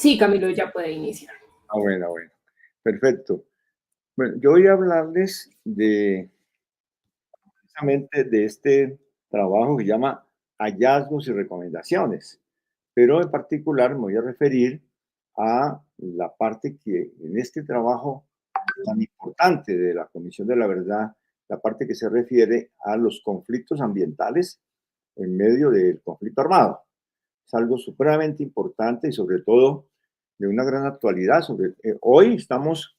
Sí, Camilo, ya puede iniciar. Bueno, bueno. Perfecto. Bueno, yo voy a hablarles precisamente de este trabajo que se llama hallazgos y recomendaciones, pero en particular me voy a referir a la parte que en este trabajo tan importante de la Comisión de la Verdad, la parte que se refiere a los conflictos ambientales en medio del conflicto armado. Es algo supremamente importante y sobre todo de una gran actualidad. Hoy estamos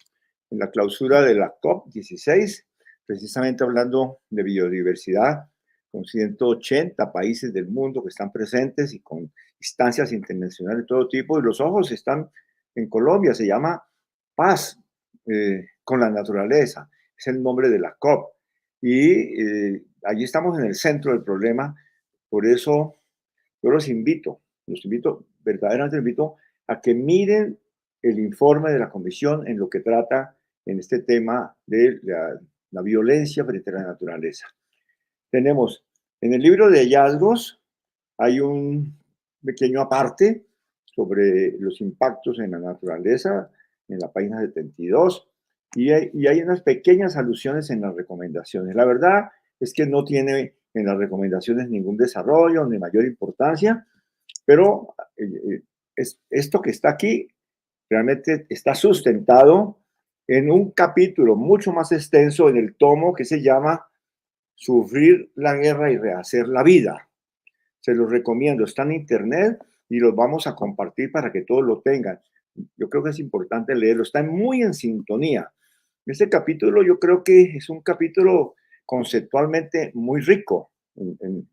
en la clausura de la COP16, precisamente hablando de biodiversidad, con 180 países del mundo que están presentes y con instancias internacionales de todo tipo, y los ojos están en Colombia. Se llama Paz con la Naturaleza, es el nombre de la COP, y allí estamos en el centro del problema. Por eso yo verdaderamente los invito a que miren el informe de la Comisión en lo que trata en este tema de la violencia frente a la naturaleza. Tenemos en el libro de hallazgos, hay un pequeño aparte sobre los impactos en la naturaleza, en la página 72, y hay unas pequeñas alusiones en las recomendaciones. La verdad es que no tiene en las recomendaciones ningún desarrollo ni mayor importancia, pero esto que está aquí realmente está sustentado en un capítulo mucho más extenso en el tomo que se llama Sufrir la guerra y rehacer la vida. Se los recomiendo, está en internet y los vamos a compartir para que todos lo tengan. Yo creo que es importante leerlo, está muy en sintonía. Este capítulo yo creo que es un capítulo conceptualmente muy rico en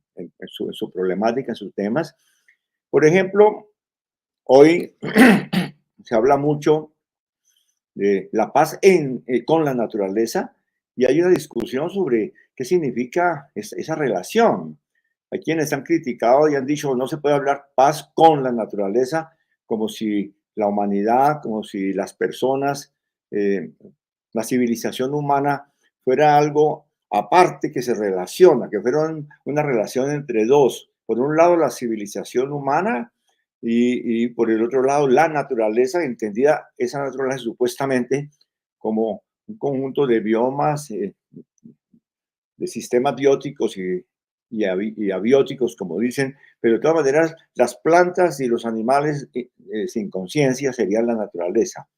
su problemática, en sus temas. Por ejemplo, hoy se habla mucho de la paz con la naturaleza y hay una discusión sobre qué significa esa relación. Hay quienes han criticado y han dicho no se puede hablar paz con la naturaleza como si la humanidad, como si las personas, la civilización humana fuera algo aparte que se relaciona, que fuera una relación entre dos. Por un lado, la civilización humana y por el otro lado, la naturaleza, entendida esa naturaleza supuestamente como un conjunto de biomas, de sistemas bióticos y abióticos, como dicen, pero de todas maneras, las plantas y los animales sin conciencia serían la naturaleza.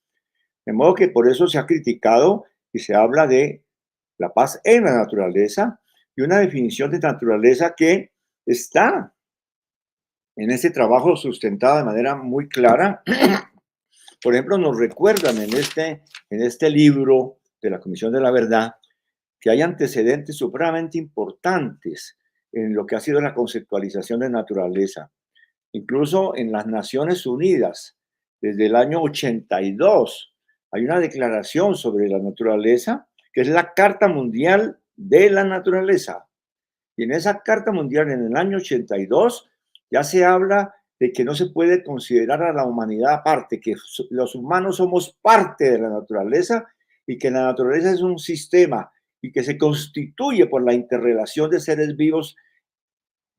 De modo que por eso se ha criticado y se habla de la paz en la naturaleza y una definición de naturaleza que está en ese trabajo sustentado de manera muy clara. Por ejemplo, nos recuerdan en este libro de la Comisión de la Verdad que hay antecedentes supremamente importantes en lo que ha sido la conceptualización de naturaleza. Incluso en las Naciones Unidas, desde el año 82, hay una declaración sobre la naturaleza, que es la Carta Mundial de la Naturaleza. Y en esa Carta Mundial, en el año 82, ya se habla de que no se puede considerar a la humanidad aparte, que los humanos somos parte de la naturaleza y que la naturaleza es un sistema y que se constituye por la interrelación de seres vivos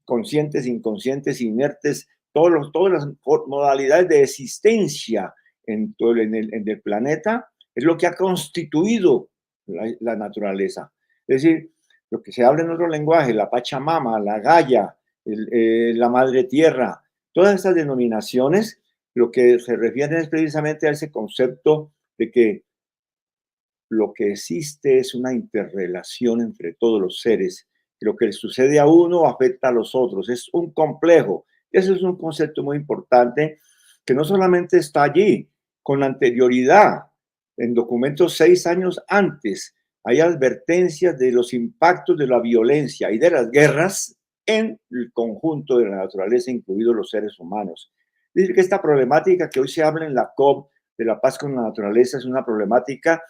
conscientes, inconscientes, inertes, todas las modalidades de existencia en el planeta, es lo que ha constituido la naturaleza. Es decir, lo que se habla en otro lenguaje, la Pachamama, la Gaia, la Madre Tierra, todas estas denominaciones, lo que se refieren es precisamente a ese concepto de que lo que existe es una interrelación entre todos los seres. Lo que le sucede a uno afecta a los otros. Es un complejo. Ese es un concepto muy importante que no solamente está allí, con anterioridad, en documentos 6 años antes, hay advertencias de los impactos de la violencia y de las guerras en el conjunto de la naturaleza, incluidos los seres humanos. Es decir, que esta problemática que hoy se habla en la COP de la paz con la naturaleza es una problemática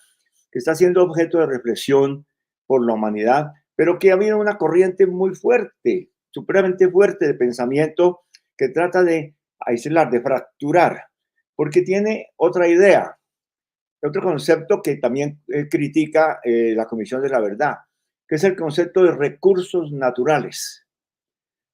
que está siendo objeto de reflexión por la humanidad, pero que ha habido una corriente muy fuerte, supremamente fuerte de pensamiento que trata de aislar, de fracturar, porque tiene otra idea, otro concepto que también critica la Comisión de la Verdad, que es el concepto de recursos naturales.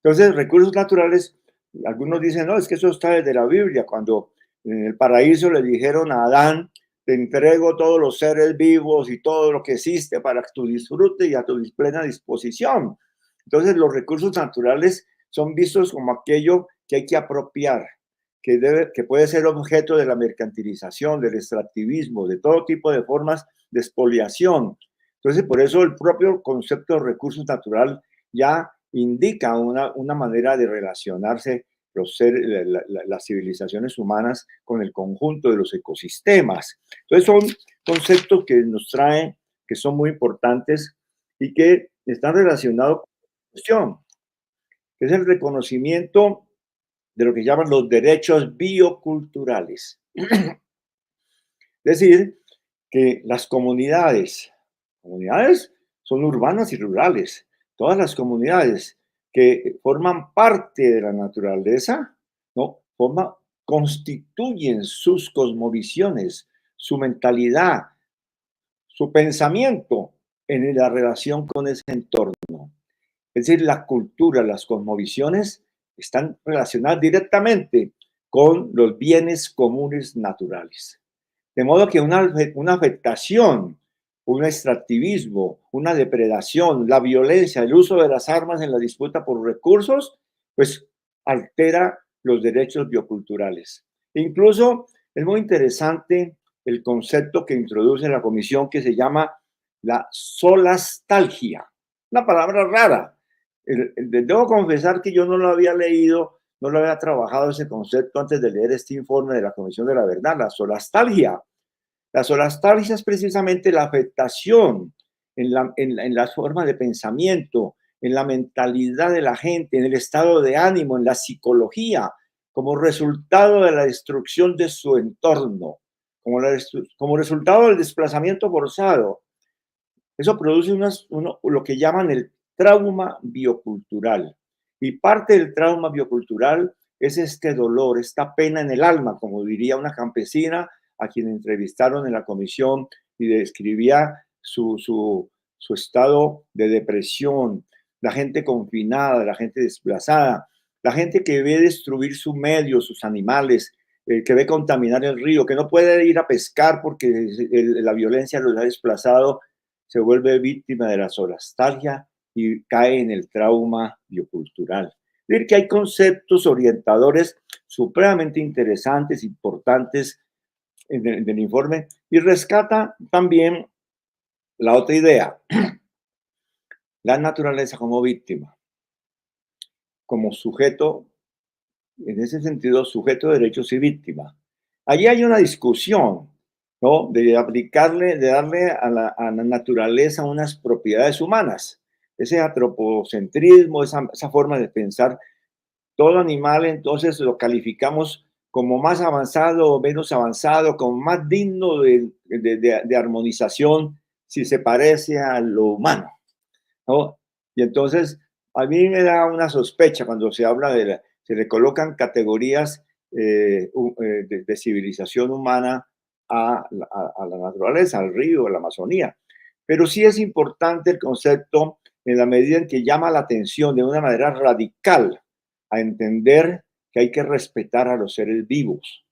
Entonces, recursos naturales, algunos dicen, no, es que eso está desde la Biblia, cuando En el paraíso le dijeron a Adán, te entrego todos los seres vivos y todo lo que existe para tu disfrute y a tu plena disposición. Entonces los recursos naturales son vistos como aquello que hay que apropiar, que puede ser objeto de la mercantilización, del extractivismo, de todo tipo de formas de expoliación. Entonces, por eso el propio concepto de recursos natural ya indica una manera de relacionarse las civilizaciones humanas con el conjunto de los ecosistemas. Entonces, son conceptos que nos traen, que son muy importantes y que están relacionados con la cuestión, que es el reconocimiento de lo que llaman los derechos bioculturales. Es decir, que las comunidades son urbanas y rurales, todas las comunidades que forman parte de la naturaleza, ¿no? Constituyen sus cosmovisiones, su mentalidad, su pensamiento en la relación con ese entorno. Es decir, la cultura, las cosmovisiones están relacionadas directamente con los bienes comunes naturales. De modo que una afectación, un extractivismo, una depredación, la violencia, el uso de las armas en la disputa por recursos, pues altera los derechos bioculturales. Incluso es muy interesante el concepto que introduce la comisión que se llama la solastalgia. Una palabra rara. Debo confesar que yo no lo había leído, no lo había trabajado ese concepto antes de leer este informe de la Comisión de la Verdad, la solastalgia. La solastalgia es precisamente la afectación en la forma de pensamiento, en la mentalidad de la gente, en el estado de ánimo, en la psicología, como resultado de la destrucción de su entorno, como resultado del desplazamiento forzado. Eso produce lo que llaman el trauma biocultural. Y parte del trauma biocultural es este dolor, esta pena en el alma, como diría una campesina a quien entrevistaron en la comisión y describía su estado de depresión, la gente confinada, la gente desplazada, la gente que ve destruir su medio, sus animales, que ve contaminar el río, que no puede ir a pescar porque la violencia los ha desplazado, se vuelve víctima de la solastalgia y cae en el trauma biocultural. Es decir, que hay conceptos orientadores supremamente interesantes, importantes del informe, y rescata también la otra idea, la naturaleza como víctima, como sujeto, en ese sentido, sujeto de derechos y víctima. Allí hay una discusión, ¿no? De aplicarle, de darle a la naturaleza unas propiedades humanas. Ese antropocentrismo, esa forma de pensar, todo animal entonces lo calificamos como más avanzado o menos avanzado, como más digno de armonización si se parece a lo humano, ¿no? Y entonces a mí me da una sospecha cuando se habla se le colocan categorías de civilización humana a la naturaleza, al río, a la Amazonía. Pero sí es importante el concepto en la medida en que llama la atención de una manera radical a entender que hay que respetar a los seres vivos,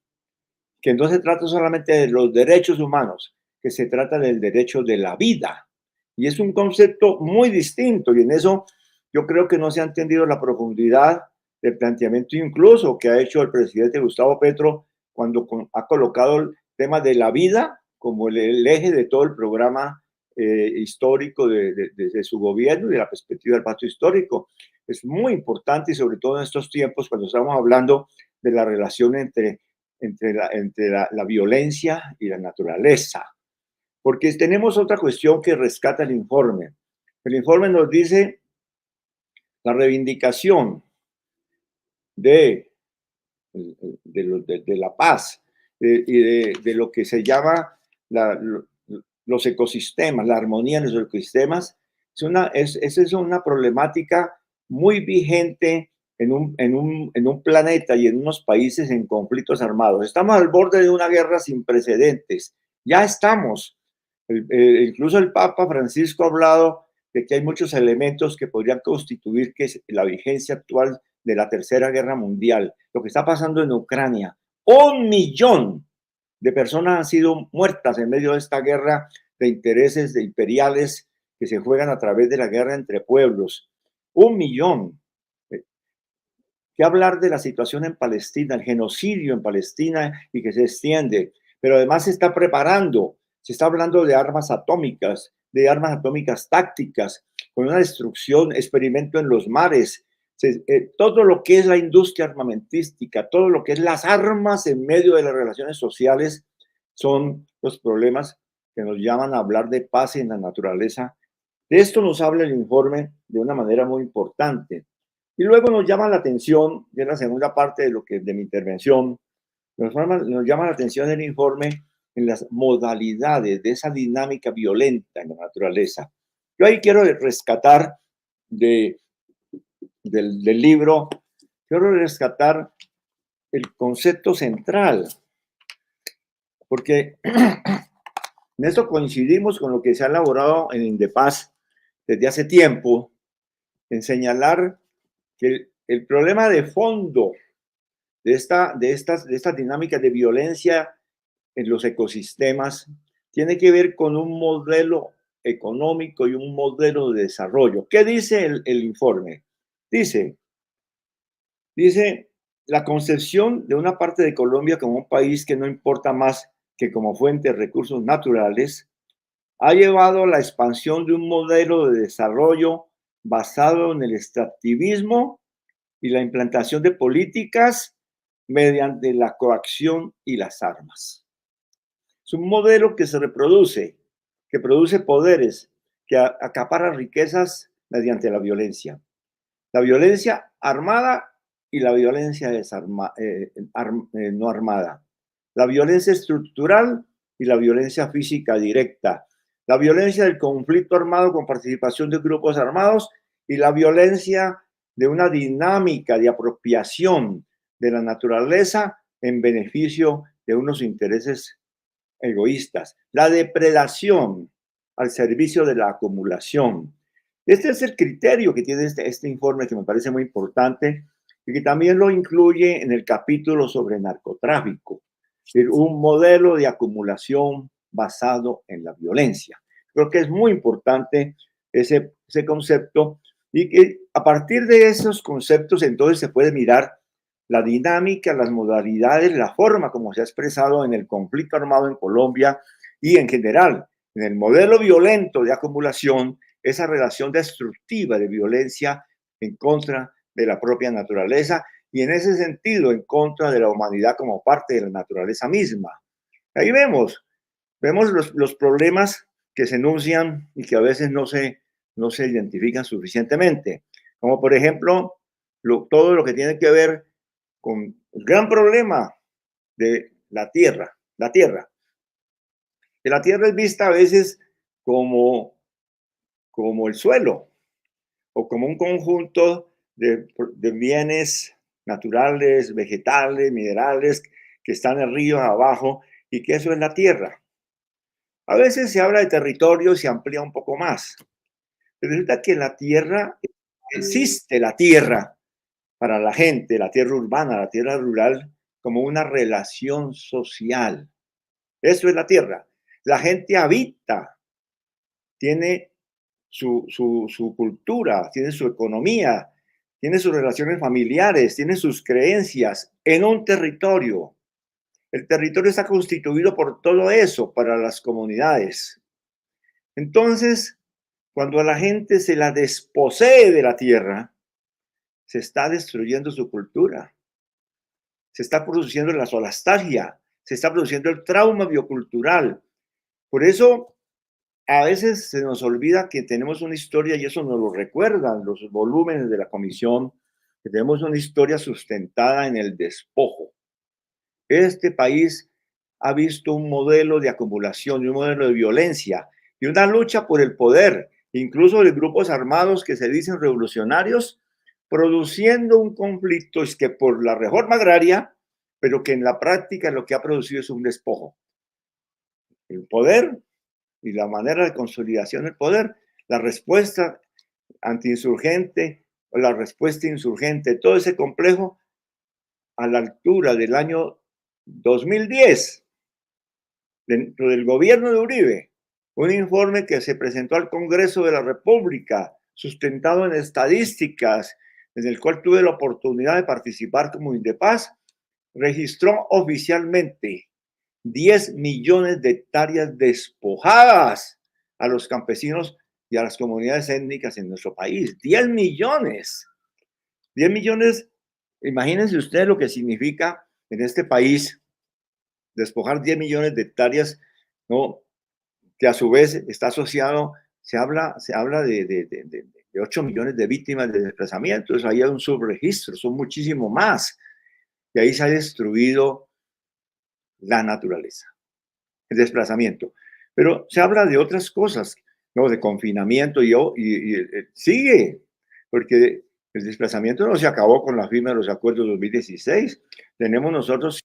que no se trata solamente de los derechos humanos, que se trata del derecho de la vida. Y es un concepto muy distinto y en eso yo creo que no se ha entendido la profundidad del planteamiento incluso que ha hecho el presidente Gustavo Petro cuando ha colocado el tema de la vida como el eje de todo el programa histórico de su gobierno y de la perspectiva del pacto histórico. Es muy importante y sobre todo en estos tiempos cuando estamos hablando de la relación entre la violencia y la naturaleza. Porque tenemos otra cuestión que rescata el informe. El informe nos dice la reivindicación de la paz y de lo que se llama los ecosistemas, la armonía en los ecosistemas, es una problemática muy vigente en un planeta y en unos países en conflictos armados. Estamos al borde de una guerra sin precedentes. Ya estamos. Incluso el Papa Francisco ha hablado de que hay muchos elementos que podrían constituir que es la vigencia actual de la Tercera Guerra Mundial. Lo que está pasando en Ucrania 1 millón de personas han sido muertas en medio de esta guerra de intereses de imperiales que se juegan a través de la guerra entre pueblos. 1 millón. ¿Qué hablar de la situación en Palestina, el genocidio en Palestina y que se extiende? Pero además se está preparando, se está hablando de armas atómicas tácticas, con una destrucción, experimento en los mares, todo lo que es la industria armamentística, todo lo que es las armas en medio de las relaciones sociales, son los problemas que nos llaman a hablar de paz en la naturaleza. De esto nos habla el informe de una manera muy importante. Y luego nos llama la atención, de la segunda parte de mi intervención, nos llama la atención el informe en las modalidades de esa dinámica violenta en la naturaleza. Yo ahí quiero rescatar del libro, quiero rescatar el concepto central, porque en esto coincidimos con lo que se ha elaborado en Indepaz desde hace tiempo, en señalar que el problema de fondo de estas dinámicas de violencia en los ecosistemas tiene que ver con un modelo económico y un modelo de desarrollo. ¿Qué dice el informe? Dice, la concepción de una parte de Colombia como un país que no importa más que como fuente de recursos naturales ha llevado a la expansión de un modelo de desarrollo basado en el extractivismo y la implantación de políticas mediante la coacción y las armas. Es un modelo que se reproduce, que produce poderes, que acapara riquezas mediante la violencia. La violencia armada y la violencia no armada. La violencia estructural y la violencia física directa. La violencia del conflicto armado con participación de grupos armados y la violencia de una dinámica de apropiación de la naturaleza en beneficio de unos intereses egoístas. La depredación al servicio de la acumulación. Este es el criterio que tiene este informe, que me parece muy importante y que también lo incluye en el capítulo sobre narcotráfico, un modelo de acumulación basado en la violencia. Creo que es muy importante ese concepto, y que a partir de esos conceptos entonces se puede mirar la dinámica, las modalidades, la forma como se ha expresado en el conflicto armado en Colombia y en general en el modelo violento de acumulación, esa relación destructiva de violencia en contra de la propia naturaleza y en ese sentido en contra de la humanidad como parte de la naturaleza misma. Ahí vemos los problemas que se enuncian y que a veces no se identifican suficientemente, como por ejemplo todo lo que tiene que ver con el gran problema de la tierra. Que la tierra es vista a veces como el suelo o como un conjunto de bienes naturales, vegetales, minerales que están en ríos abajo y que eso es la tierra. A veces se habla de territorio y se amplía un poco más. Pero resulta que la tierra, existe la tierra para la gente, la tierra urbana, la tierra rural, como una relación social. Eso es la tierra. La gente habita, tiene su cultura, tiene su economía, tiene sus relaciones familiares, tiene sus creencias en un territorio. El territorio está constituido por todo eso para las comunidades. Entonces, cuando a la gente se la desposee de la tierra, se está destruyendo su cultura, se está produciendo la solastalgia, se está produciendo el trauma biocultural. Por eso, a veces se nos olvida que tenemos una historia, y eso nos lo recuerdan los volúmenes de la comisión, que tenemos una historia sustentada en el despojo. Este país ha visto un modelo de acumulación y un modelo de violencia y una lucha por el poder, incluso de grupos armados que se dicen revolucionarios, produciendo un conflicto es que por la reforma agraria, pero que en la práctica lo que ha producido es un despojo. El poder y la manera de consolidación del poder, la respuesta antiinsurgente o la respuesta insurgente, todo ese complejo a la altura del año 2010, dentro del gobierno de Uribe, un informe que se presentó al Congreso de la República, sustentado en estadísticas, en el cual tuve la oportunidad de participar como Indepaz, registró oficialmente 10 millones de hectáreas despojadas a los campesinos y a las comunidades étnicas en nuestro país. 10 millones. 10 millones, imagínense ustedes lo que significa en este país despojar 10 millones de hectáreas, ¿no? Que a su vez está asociado, se habla de 8 millones de víctimas de desplazamiento, entonces ahí hay un subregistro, son muchísimo más, y ahí se ha destruido la naturaleza, el desplazamiento. Pero se habla de otras cosas, ¿no? De confinamiento sigue, porque el desplazamiento no se acabó con la firma de los acuerdos de 2016. Tenemos nosotros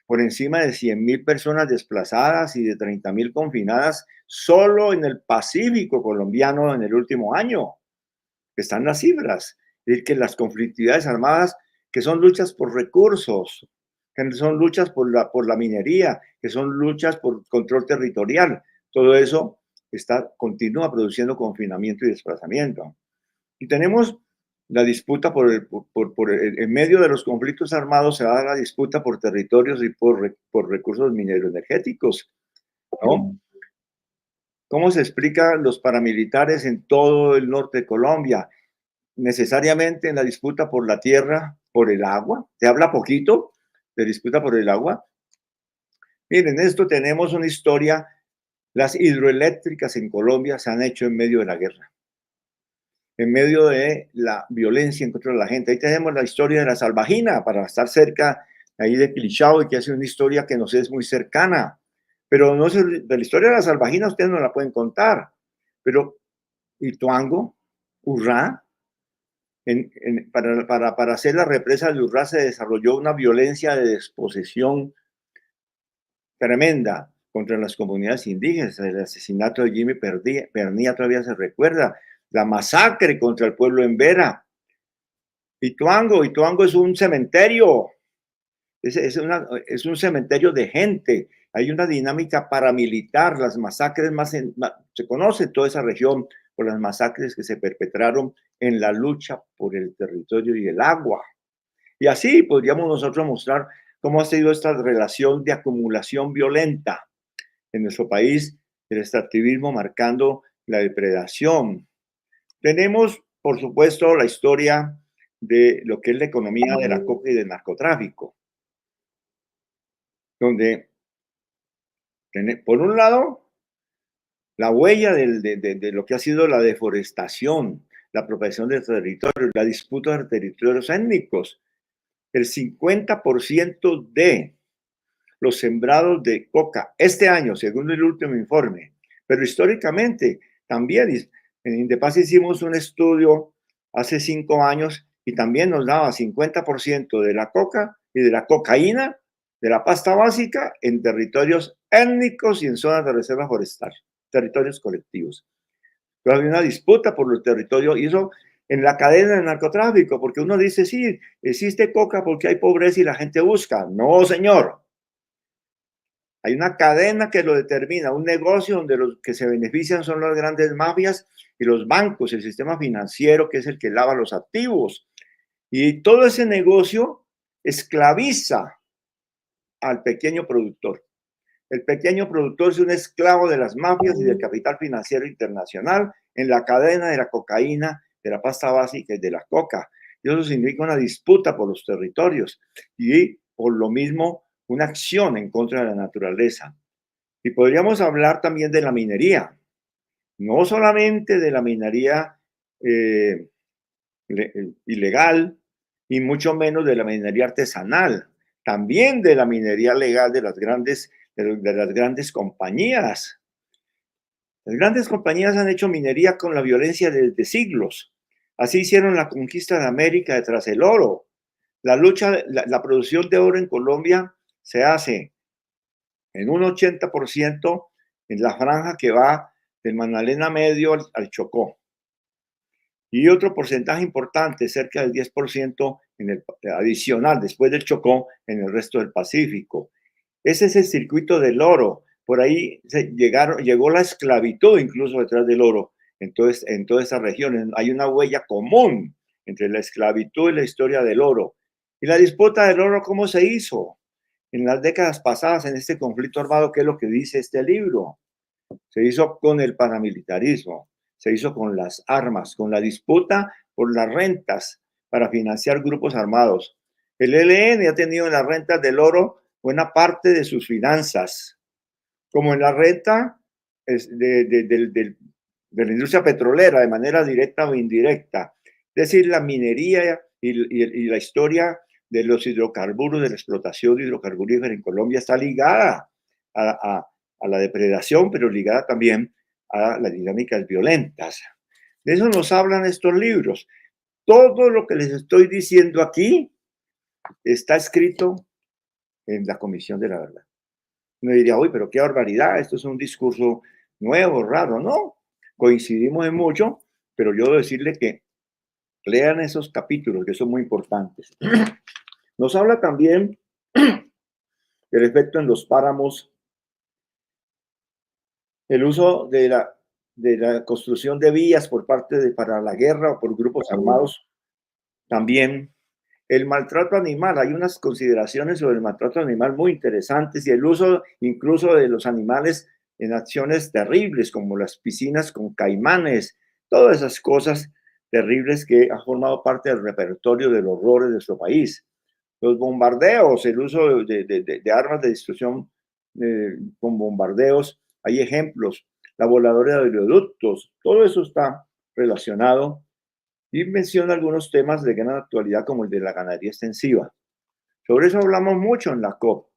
por encima de 100.000 personas desplazadas y de 30.000 confinadas solo en el Pacífico colombiano en el último año. Están las cifras. Es decir, que las conflictividades armadas, que son luchas por recursos, que son luchas por la minería, que son luchas por control territorial, todo eso continúa produciendo confinamiento y desplazamiento. Y tenemos la disputa en medio de los conflictos armados se da la disputa por territorios y por recursos mineroenergéticos, ¿no? ¿Cómo se explican los paramilitares en todo el norte de Colombia? Necesariamente en la disputa por la tierra, por el agua. Se habla poquito de disputa por el agua. Miren, esto tenemos una historia. Las hidroeléctricas en Colombia se han hecho en medio de la guerra, en medio de la violencia en contra de la gente. Ahí tenemos la historia de la Salvajina, para estar cerca ahí de Quilichao, y que hace una historia que nos es muy cercana. Pero no sé, de la historia de la Salvajina ustedes no la pueden contar. Pero Ituango, Urrá, para hacer la represa de Urrá se desarrolló una violencia de desposesión tremenda contra las comunidades indígenas. El asesinato de Jimmy Pernía todavía se recuerda, la masacre contra el pueblo en Vera. Ituango es un cementerio, es un cementerio de gente. Hay una dinámica paramilitar, las masacres se conoce toda esa región por las masacres que se perpetraron en la lucha por el territorio y el agua. Y así podríamos nosotros mostrar cómo ha sido esta relación de acumulación violenta en nuestro país, el extractivismo marcando la depredación. Tenemos, por supuesto, la historia de lo que es la economía de la coca y del narcotráfico, donde, por un lado, la huella de lo que ha sido la deforestación, la apropiación de territorios, la disputa de territorios étnicos. El 50% de los sembrados de coca este año, según el último informe, pero históricamente también en Indepaz hicimos un estudio hace 5 años y también nos daba 50% de la coca y de la cocaína, de la pasta básica, en territorios étnicos y en zonas de reserva forestal, territorios colectivos. Pero había una disputa por los territorios y eso en la cadena del narcotráfico, porque uno dice, sí, existe coca porque hay pobreza y la gente busca. No, señor. Hay una cadena que lo determina, un negocio donde los que se benefician son las grandes mafias y los bancos, el sistema financiero que es el que lava los activos. Y todo ese negocio esclaviza al pequeño productor. El pequeño productor es un esclavo de las mafias y del capital financiero internacional en la cadena de la cocaína, de la pasta básica y de la coca. Y eso significa una disputa por los territorios y por lo mismo una acción en contra de la naturaleza. Y podríamos hablar también de la minería, no solamente de la minería ilegal y mucho menos de la minería artesanal, también de la minería legal de las grandes compañías. Las grandes compañías han hecho minería con la violencia desde siglos. Así hicieron la conquista de América detrás del oro. La producción de oro en Colombia se hace en un 80% en la franja que va del Magdalena Medio al Chocó. Y otro porcentaje importante, cerca del 10%, adicional después del Chocó en el resto del Pacífico. Ese es el circuito del oro. Por ahí llegó la esclavitud incluso detrás del oro en todas esas regiones. Hay una huella común entre la esclavitud y la historia del oro. Y la disputa del oro, ¿cómo se hizo? En las décadas pasadas, en este conflicto armado, ¿qué es lo que dice este libro? Se hizo con el paramilitarismo, se hizo con las armas, con la disputa por las rentas para financiar grupos armados. El ELN ha tenido en las rentas del oro buena parte de sus finanzas, como en la renta de la industria petrolera, de manera directa o indirecta. Es decir, la minería y la historia de los hidrocarburos, de la explotación hidrocarburífera en Colombia está ligada a la depredación, pero ligada también a las dinámicas violentas. De eso nos hablan estos libros. Todo lo que les estoy diciendo aquí está escrito en la Comisión de la Verdad. Uno diría, uy, pero qué barbaridad, esto es un discurso nuevo, raro. No, coincidimos en mucho, pero yo debo decirle que lean esos capítulos que son muy importantes. Nos habla también del efecto en los páramos, el uso de la construcción de vías por parte para la guerra o por grupos armados, también el maltrato animal. Hay unas consideraciones sobre el maltrato animal muy interesantes y el uso incluso de los animales en acciones terribles como las piscinas con caimanes, todas esas cosas terribles que han formado parte del repertorio del horror de nuestro país. Los bombardeos, el uso de armas de destrucción con bombardeos, hay ejemplos, la voladora de oleoductos, todo eso está relacionado y menciona algunos temas de gran actualidad como el de la ganadería extensiva. Sobre eso hablamos mucho en la COP.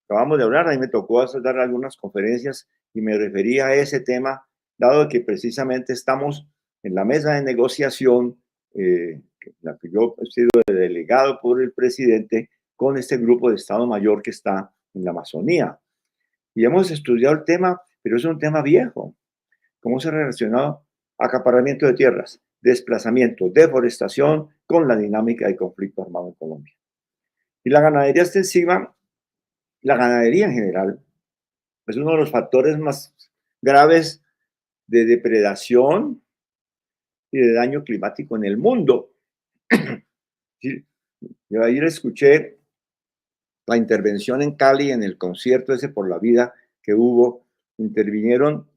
Acabamos de hablar, ahí me tocó dar algunas conferencias y me refería a ese tema, dado que precisamente estamos en la mesa de negociación, la que yo he sido delegado por el presidente, con este grupo de Estado Mayor que está en la Amazonía. Y hemos estudiado el tema, pero es un tema viejo. ¿Cómo se ha relacionado acaparamiento de tierras, desplazamiento, deforestación con la dinámica de conflicto armado en Colombia? Y la ganadería extensiva, la ganadería en general, es uno de los factores más graves de depredación y de daño climático en el mundo. Yo ayer escuché la intervención en Cali en el concierto ese por la vida que hubo. Intervinieron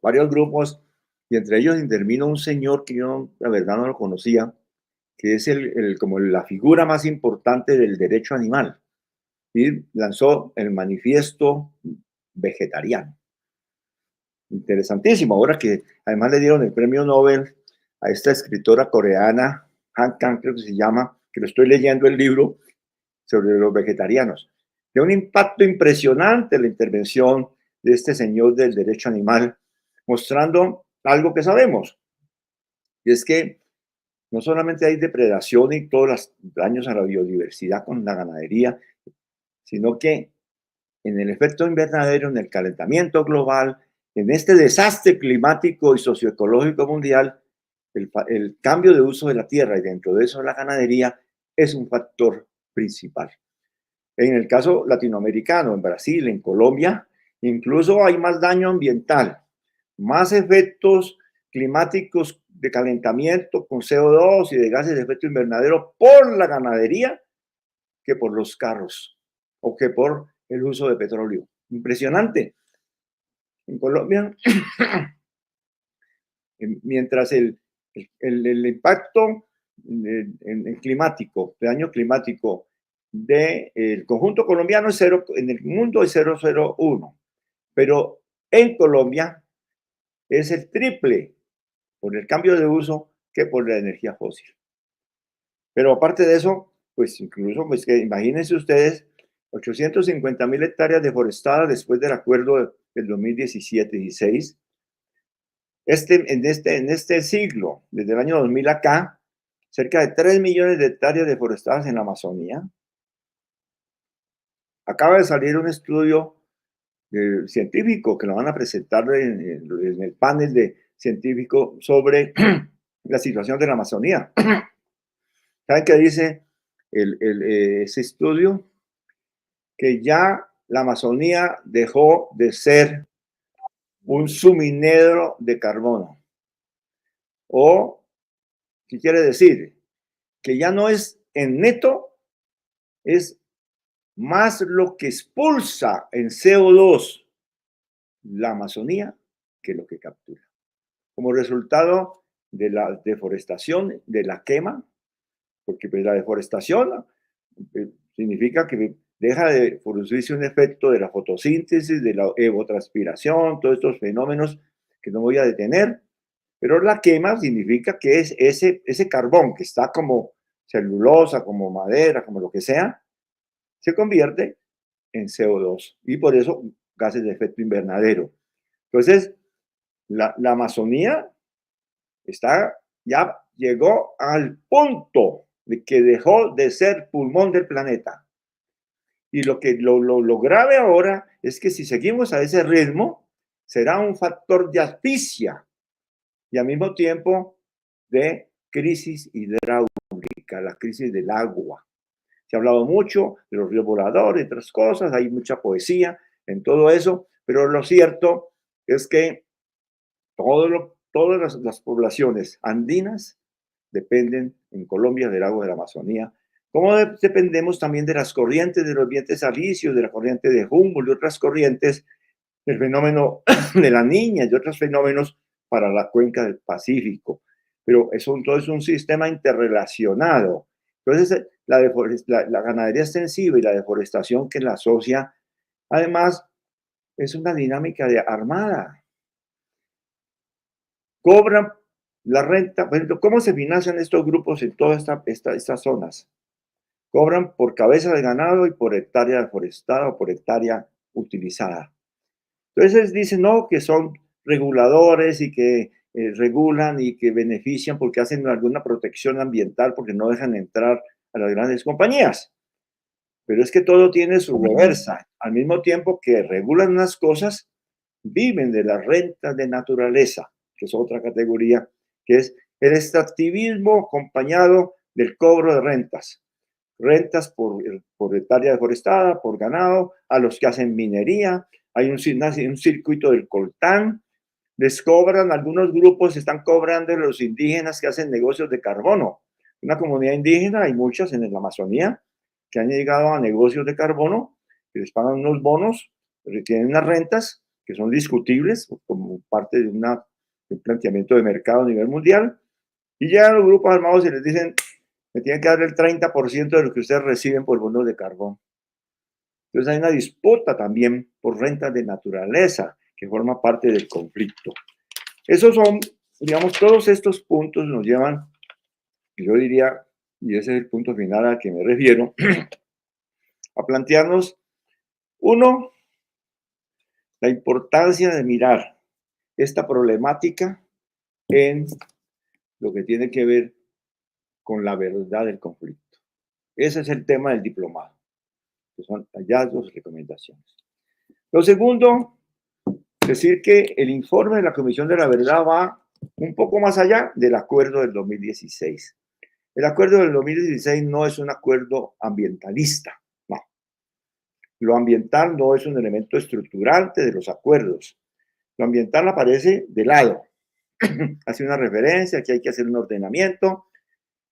varios grupos y entre ellos intervino un señor que yo la verdad no lo conocía, que es como la figura más importante del derecho animal, y lanzó el manifiesto vegetariano. Interesantísimo, ahora que además le dieron el premio Nobel a esta escritora coreana, Han Kang, creo que se llama, que lo estoy leyendo el libro sobre los vegetarianos. De un impacto impresionante la intervención de este señor del derecho animal, mostrando algo que sabemos, y es que no solamente hay depredación y todos los daños a la biodiversidad con la ganadería, sino que en el efecto invernadero, en el calentamiento global, en este desastre climático y socioecológico mundial, el cambio de uso de la tierra y dentro de eso la ganadería es un factor principal. En el caso latinoamericano, en Brasil, en Colombia, incluso hay más daño ambiental, más efectos climáticos de calentamiento con CO2 y de gases de efecto invernadero por la ganadería que por los carros o que por el uso de petróleo. Impresionante. En Colombia, mientras el impacto climático, de daño climático del conjunto colombiano es cero, en el mundo es 0,01, pero en Colombia es el triple por el cambio de uso que por la energía fósil. Pero aparte de eso, pues incluso, pues que imagínense ustedes, 850.000 hectáreas deforestadas después del acuerdo del 2017-16. En este siglo, desde el año 2000 acá, cerca de 3 millones de hectáreas deforestadas en la Amazonía. Acaba de salir un estudio científico que lo van a presentar en el panel de científico sobre la situación de la Amazonía. ¿Saben qué dice ese estudio? Que ya la Amazonía dejó de ser un suminero de carbono. O, ¿qué quiere decir? Que ya no es en neto, es más lo que expulsa en CO2 la Amazonía que lo que captura. Como resultado de la deforestación, de la quema, porque pues, la deforestación significa que deja de producirse un efecto de la fotosíntesis, de la evotranspiración, todos estos fenómenos que no voy a detener, pero la quema significa que es ese carbón que está como celulosa, como madera, como lo que sea, se convierte en CO2 y por eso gases de efecto invernadero. Entonces, la Amazonía está, ya llegó al punto de que dejó de ser pulmón del planeta. Y lo grave ahora es que si seguimos a ese ritmo, será un factor de asfixia y al mismo tiempo de crisis hidráulica, la crisis del agua. Se ha hablado mucho de los ríos voladores y otras cosas, hay mucha poesía en todo eso, pero lo cierto es que todas las poblaciones andinas dependen en Colombia del agua de la Amazonía, como dependemos también de las corrientes de los vientos alisios, de la corriente de Humboldt y otras corrientes, del fenómeno de la Niña y otros fenómenos para la cuenca del Pacífico. Pero todo es un sistema interrelacionado. Entonces, la ganadería extensiva y la deforestación que la asocia, además, es una dinámica de armada. Cobran la renta. Por ejemplo, ¿cómo se financian estos grupos en todas estas zonas? Cobran por cabeza de ganado y por hectárea deforestada o por hectárea utilizada. Entonces dicen, no, que son reguladores y que regulan y que benefician porque hacen alguna protección ambiental porque no dejan entrar a las grandes compañías. Pero es que todo tiene su reversa. Al mismo tiempo que regulan unas cosas, viven de las rentas de naturaleza, que es otra categoría, que es el extractivismo acompañado del cobro de rentas. Rentas por hectárea deforestada, por ganado, a los que hacen minería. Hay un circuito del coltán. Les cobran, algunos grupos están cobrando a los indígenas que hacen negocios de carbono. Una comunidad indígena, hay muchas en la Amazonía, que han llegado a negocios de carbono, que les pagan unos bonos, tienen unas rentas que son discutibles como parte de un planteamiento de mercado a nivel mundial, y llegan los grupos armados y les dicen, me tienen que dar el 30% de lo que ustedes reciben por bonos de carbón. Entonces hay una disputa también por rentas de naturaleza que forma parte del conflicto. Esos son, digamos, todos estos puntos nos llevan, yo diría, y ese es el punto final al que me refiero, a plantearnos, uno, la importancia de mirar esta problemática en lo que tiene que ver con la verdad del conflicto. Ese es el tema del diplomado, que son hallazgos y recomendaciones. Lo segundo, decir que el informe de la Comisión de la Verdad va un poco más allá del acuerdo del 2016. El acuerdo del 2016 no es un acuerdo ambientalista, no. Lo ambiental no es un elemento estructurante de los acuerdos. Lo ambiental aparece de lado. Hace una referencia, que hay que hacer un ordenamiento.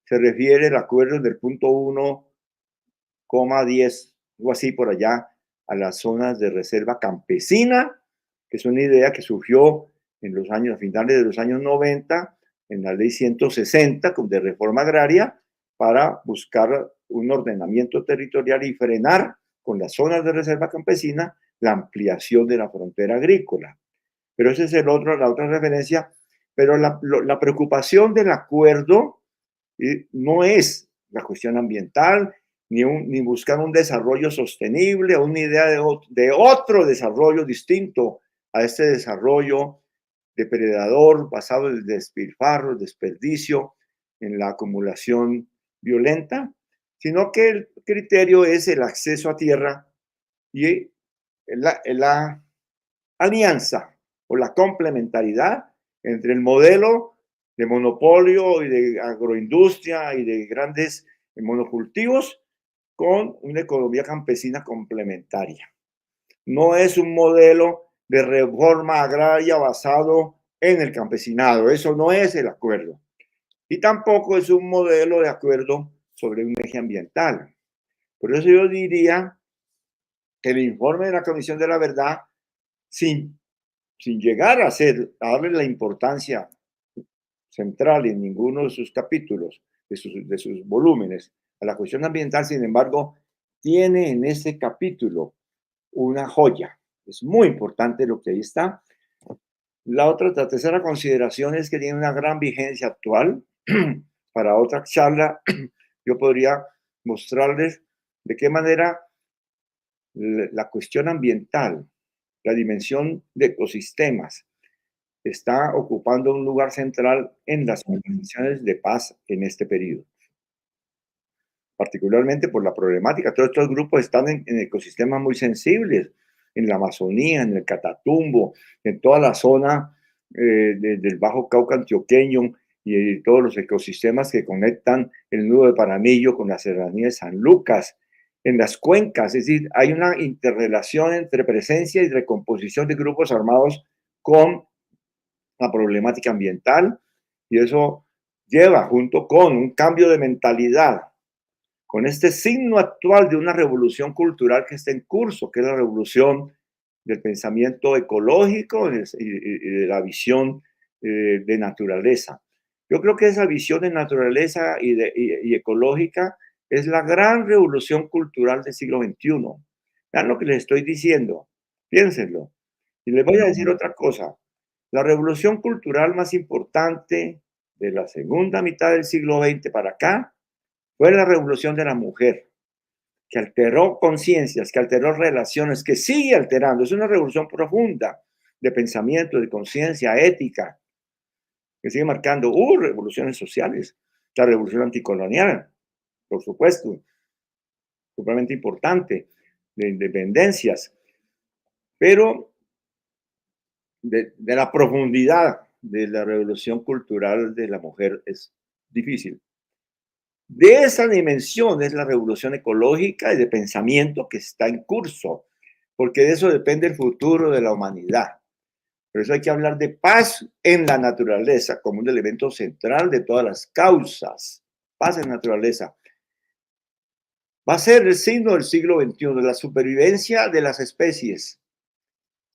Se refiere el acuerdo del punto 1,10, o así por allá, a las zonas de reserva campesina, que es una idea que surgió en los años, a finales de los años 90, en la ley 160 de reforma agraria, para buscar un ordenamiento territorial y frenar con las zonas de reserva campesina la ampliación de la frontera agrícola. Pero esa es la otra referencia. Pero la preocupación del acuerdo no es la cuestión ambiental, ni buscar un desarrollo sostenible o una idea de otro desarrollo distinto a este desarrollo depredador basado en el despilfarro, el desperdicio, en la acumulación violenta, sino que el criterio es el acceso a tierra y la alianza o la complementariedad entre el modelo de monopolio y de agroindustria y de grandes en monocultivos con una economía campesina complementaria. No es un modelo de reforma agraria basado en el campesinado, eso no es el acuerdo. Y tampoco es un modelo de acuerdo sobre un eje ambiental. Por eso yo diría que el informe de la Comisión de la Verdad, sin llegar a darle la importancia central en ninguno de sus capítulos, de sus volúmenes, a la cuestión ambiental, sin embargo, tiene en ese capítulo una joya. Es muy importante lo que ahí está. La tercera consideración es que tiene una gran vigencia actual. Para otra charla, yo podría mostrarles de qué manera la cuestión ambiental, la dimensión de ecosistemas, está ocupando un lugar central en las conversaciones de paz en este periodo. Particularmente por la problemática. Todos estos grupos están en ecosistemas muy sensibles, en la Amazonía, en el Catatumbo, en toda la zona del Bajo Cauca antioqueño y todos los ecosistemas que conectan el nudo de Paramillo con la serranía de San Lucas, en las cuencas. Es decir, hay una interrelación entre presencia y recomposición de grupos armados con la problemática ambiental, y eso lleva junto con un cambio de mentalidad, con este signo actual de una revolución cultural que está en curso, que es la revolución del pensamiento ecológico y de la visión de naturaleza. Yo creo que esa visión de naturaleza y ecológica es la gran revolución cultural del siglo XXI. Vean lo que les estoy diciendo, piénsenlo. Y les voy a decir otra cosa. La revolución cultural más importante de la segunda mitad del siglo XX para acá fue la revolución de la mujer, que alteró conciencias, que alteró relaciones, que sigue alterando. Es una revolución profunda de pensamiento, de conciencia, ética, que sigue marcando. Hubo revoluciones sociales, la revolución anticolonial, por supuesto, supremamente importante, de independencias, pero de la profundidad de la revolución cultural de la mujer es difícil. De esa dimensión es la revolución ecológica y de pensamiento que está en curso, porque de eso depende el futuro de la humanidad. Por eso hay que hablar de paz en la naturaleza como un elemento central de todas las causas. Paz en la naturaleza. Va a ser el signo del siglo XXI, de la supervivencia de las especies.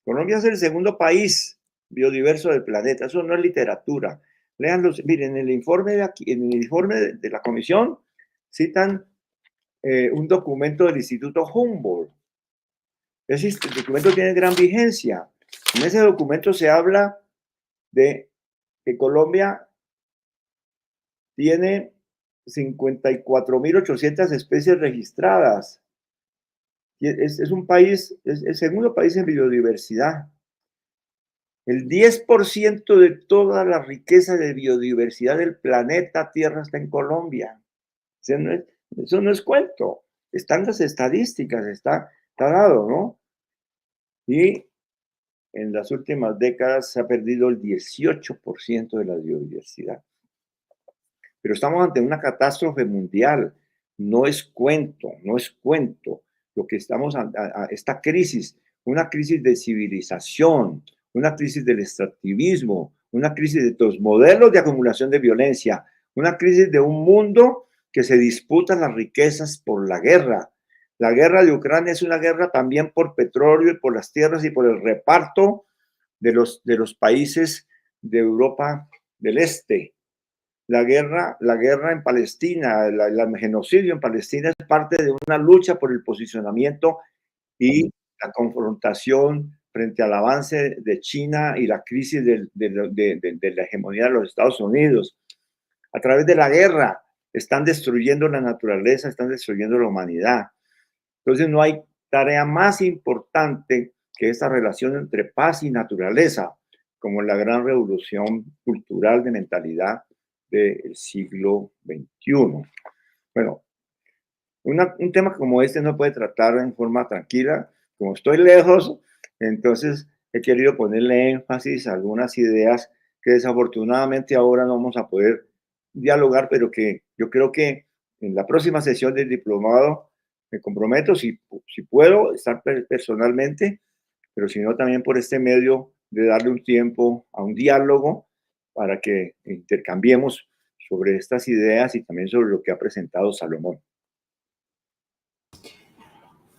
Colombia es el segundo país biodiverso del planeta. Eso no es literatura. Léanlo. Miren, en el informe de aquí, en el informe de la comisión, citan un documento del Instituto Humboldt. Ese documento tiene gran vigencia. En ese documento se habla de que Colombia tiene 54.800 especies registradas. Es un país, es el segundo país en biodiversidad. El 10% de toda la riqueza de biodiversidad del planeta Tierra está en Colombia. Eso no es cuento. Están las estadísticas, está dado, ¿no? Y en las últimas décadas se ha perdido el 18% de la biodiversidad. Pero estamos ante una catástrofe mundial. No es cuento, no es cuento. Lo que estamos a esta crisis, una crisis de civilización, una crisis del extractivismo, una crisis de los modelos de acumulación de violencia, una crisis de un mundo que se disputa las riquezas por la guerra. La guerra de Ucrania es una guerra también por petróleo y por las tierras y por el reparto de los países de Europa del Este. La guerra en Palestina, el genocidio en Palestina es parte de una lucha por el posicionamiento y la confrontación frente al avance de China y la crisis de la hegemonía de los Estados Unidos. A través de la guerra están destruyendo la naturaleza, están destruyendo la humanidad. Entonces no hay tarea más importante que esta relación entre paz y naturaleza, como la gran revolución cultural de mentalidad del siglo XXI. Bueno, un tema como este no puede tratar en forma tranquila. Como estoy lejos, entonces he querido ponerle énfasis a algunas ideas que desafortunadamente ahora no vamos a poder dialogar, pero que yo creo que en la próxima sesión del diplomado me comprometo, si puedo, estar personalmente, pero si no, también por este medio de darle un tiempo a un diálogo para que intercambiemos sobre estas ideas y también sobre lo que ha presentado Salomón.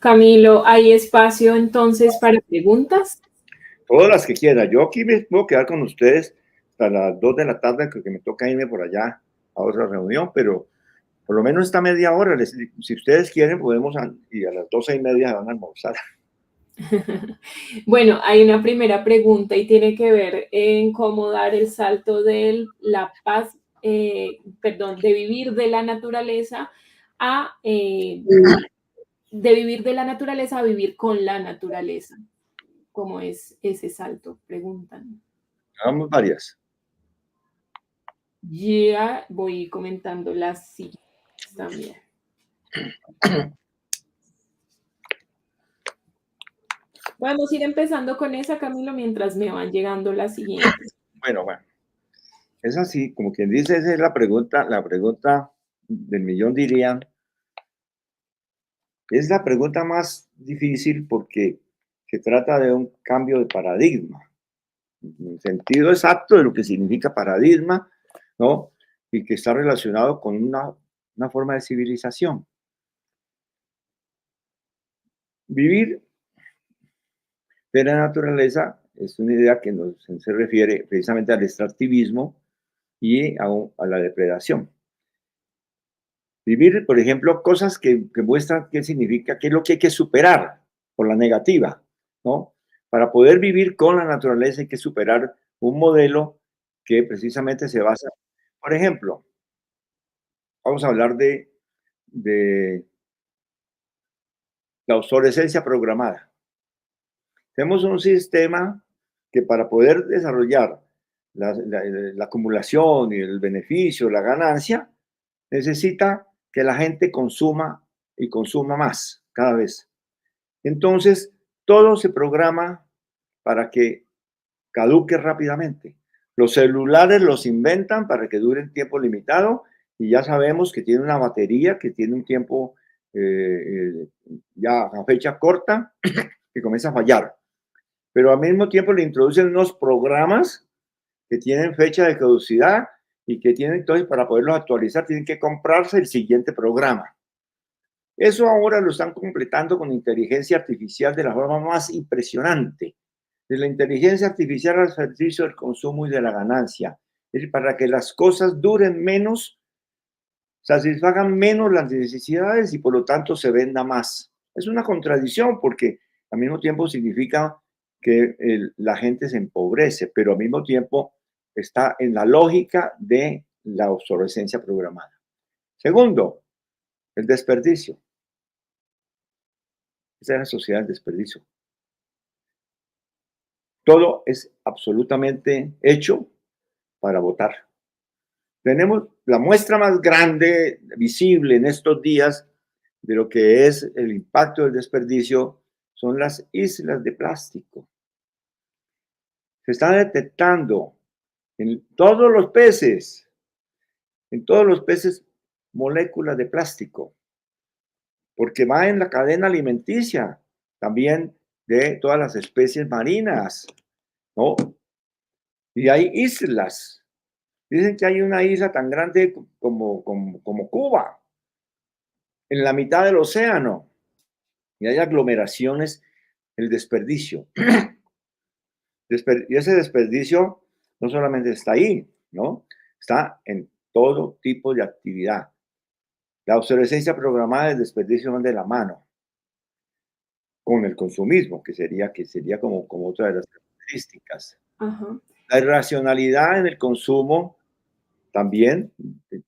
Camilo, ¿hay espacio entonces para preguntas? Todas las que quiera. Yo aquí me puedo quedar con ustedes hasta las 2 de la tarde, que me toca irme por allá a otra reunión, pero por lo menos esta media hora, si ustedes quieren, podemos, y a las 12:30 van a almorzar. Bueno, hay una primera pregunta y tiene que ver en cómo dar el salto de la paz, de vivir de la naturaleza a de vivir de la naturaleza a vivir con la naturaleza. ¿Cómo es ese salto? Preguntan. Hagamos varias. Ya voy comentando las siguientes también. Podemos ir empezando con esa, Camilo, mientras me van llegando las siguientes. Bueno, es así, como quien dice, esa es la pregunta del millón, diría. Es la pregunta más difícil porque se trata de un cambio de paradigma, en el sentido exacto de lo que significa paradigma, ¿no? Y que está relacionado con una forma de civilización. Vivir de la naturaleza es una idea que se refiere precisamente al extractivismo y a la depredación. Vivir, por ejemplo, cosas que muestran qué significa, qué es lo que hay que superar por la negativa, ¿no? Para poder vivir con la naturaleza hay que superar un modelo que precisamente se basa, por ejemplo, vamos a hablar de la obsolescencia programada. Tenemos un sistema que para poder desarrollar la acumulación y el beneficio, la ganancia, necesita que la gente consuma y consuma más cada vez. Entonces, todo se programa para que caduque rápidamente. Los celulares los inventan para que duren tiempo limitado y ya sabemos que tiene una batería que tiene un tiempo ya a fecha corta que comienza a fallar. Pero al mismo tiempo le introducen unos programas que tienen fecha de caducidad y que tienen, entonces, para poderlos actualizar, tienen que comprarse el siguiente programa. Eso ahora lo están completando con inteligencia artificial de la forma más impresionante. De la inteligencia artificial al servicio del consumo y de la ganancia. Es decir, para que las cosas duren menos, satisfagan menos las necesidades y por lo tanto se venda más. Es una contradicción porque al mismo tiempo significa que la gente se empobrece, pero al mismo tiempo está en la lógica de la obsolescencia programada. Segundo, el desperdicio. Esa es la sociedad del desperdicio. Todo es absolutamente hecho para votar. Tenemos la muestra más grande, visible en estos días, de lo que es el impacto del desperdicio, son las islas de plástico. Se está detectando en todos los peces, moléculas de plástico, porque va en la cadena alimenticia también de todas las especies marinas, ¿no? Y hay islas. Dicen que hay una isla tan grande como Cuba, en la mitad del océano, y hay aglomeraciones, el desperdicio. Y ese desperdicio no solamente está ahí, ¿no? Está en todo tipo de actividad. La obsolescencia programada y el desperdicio van de la mano con el consumismo, que sería como otra de las características. Ajá. La irracionalidad en el consumo también,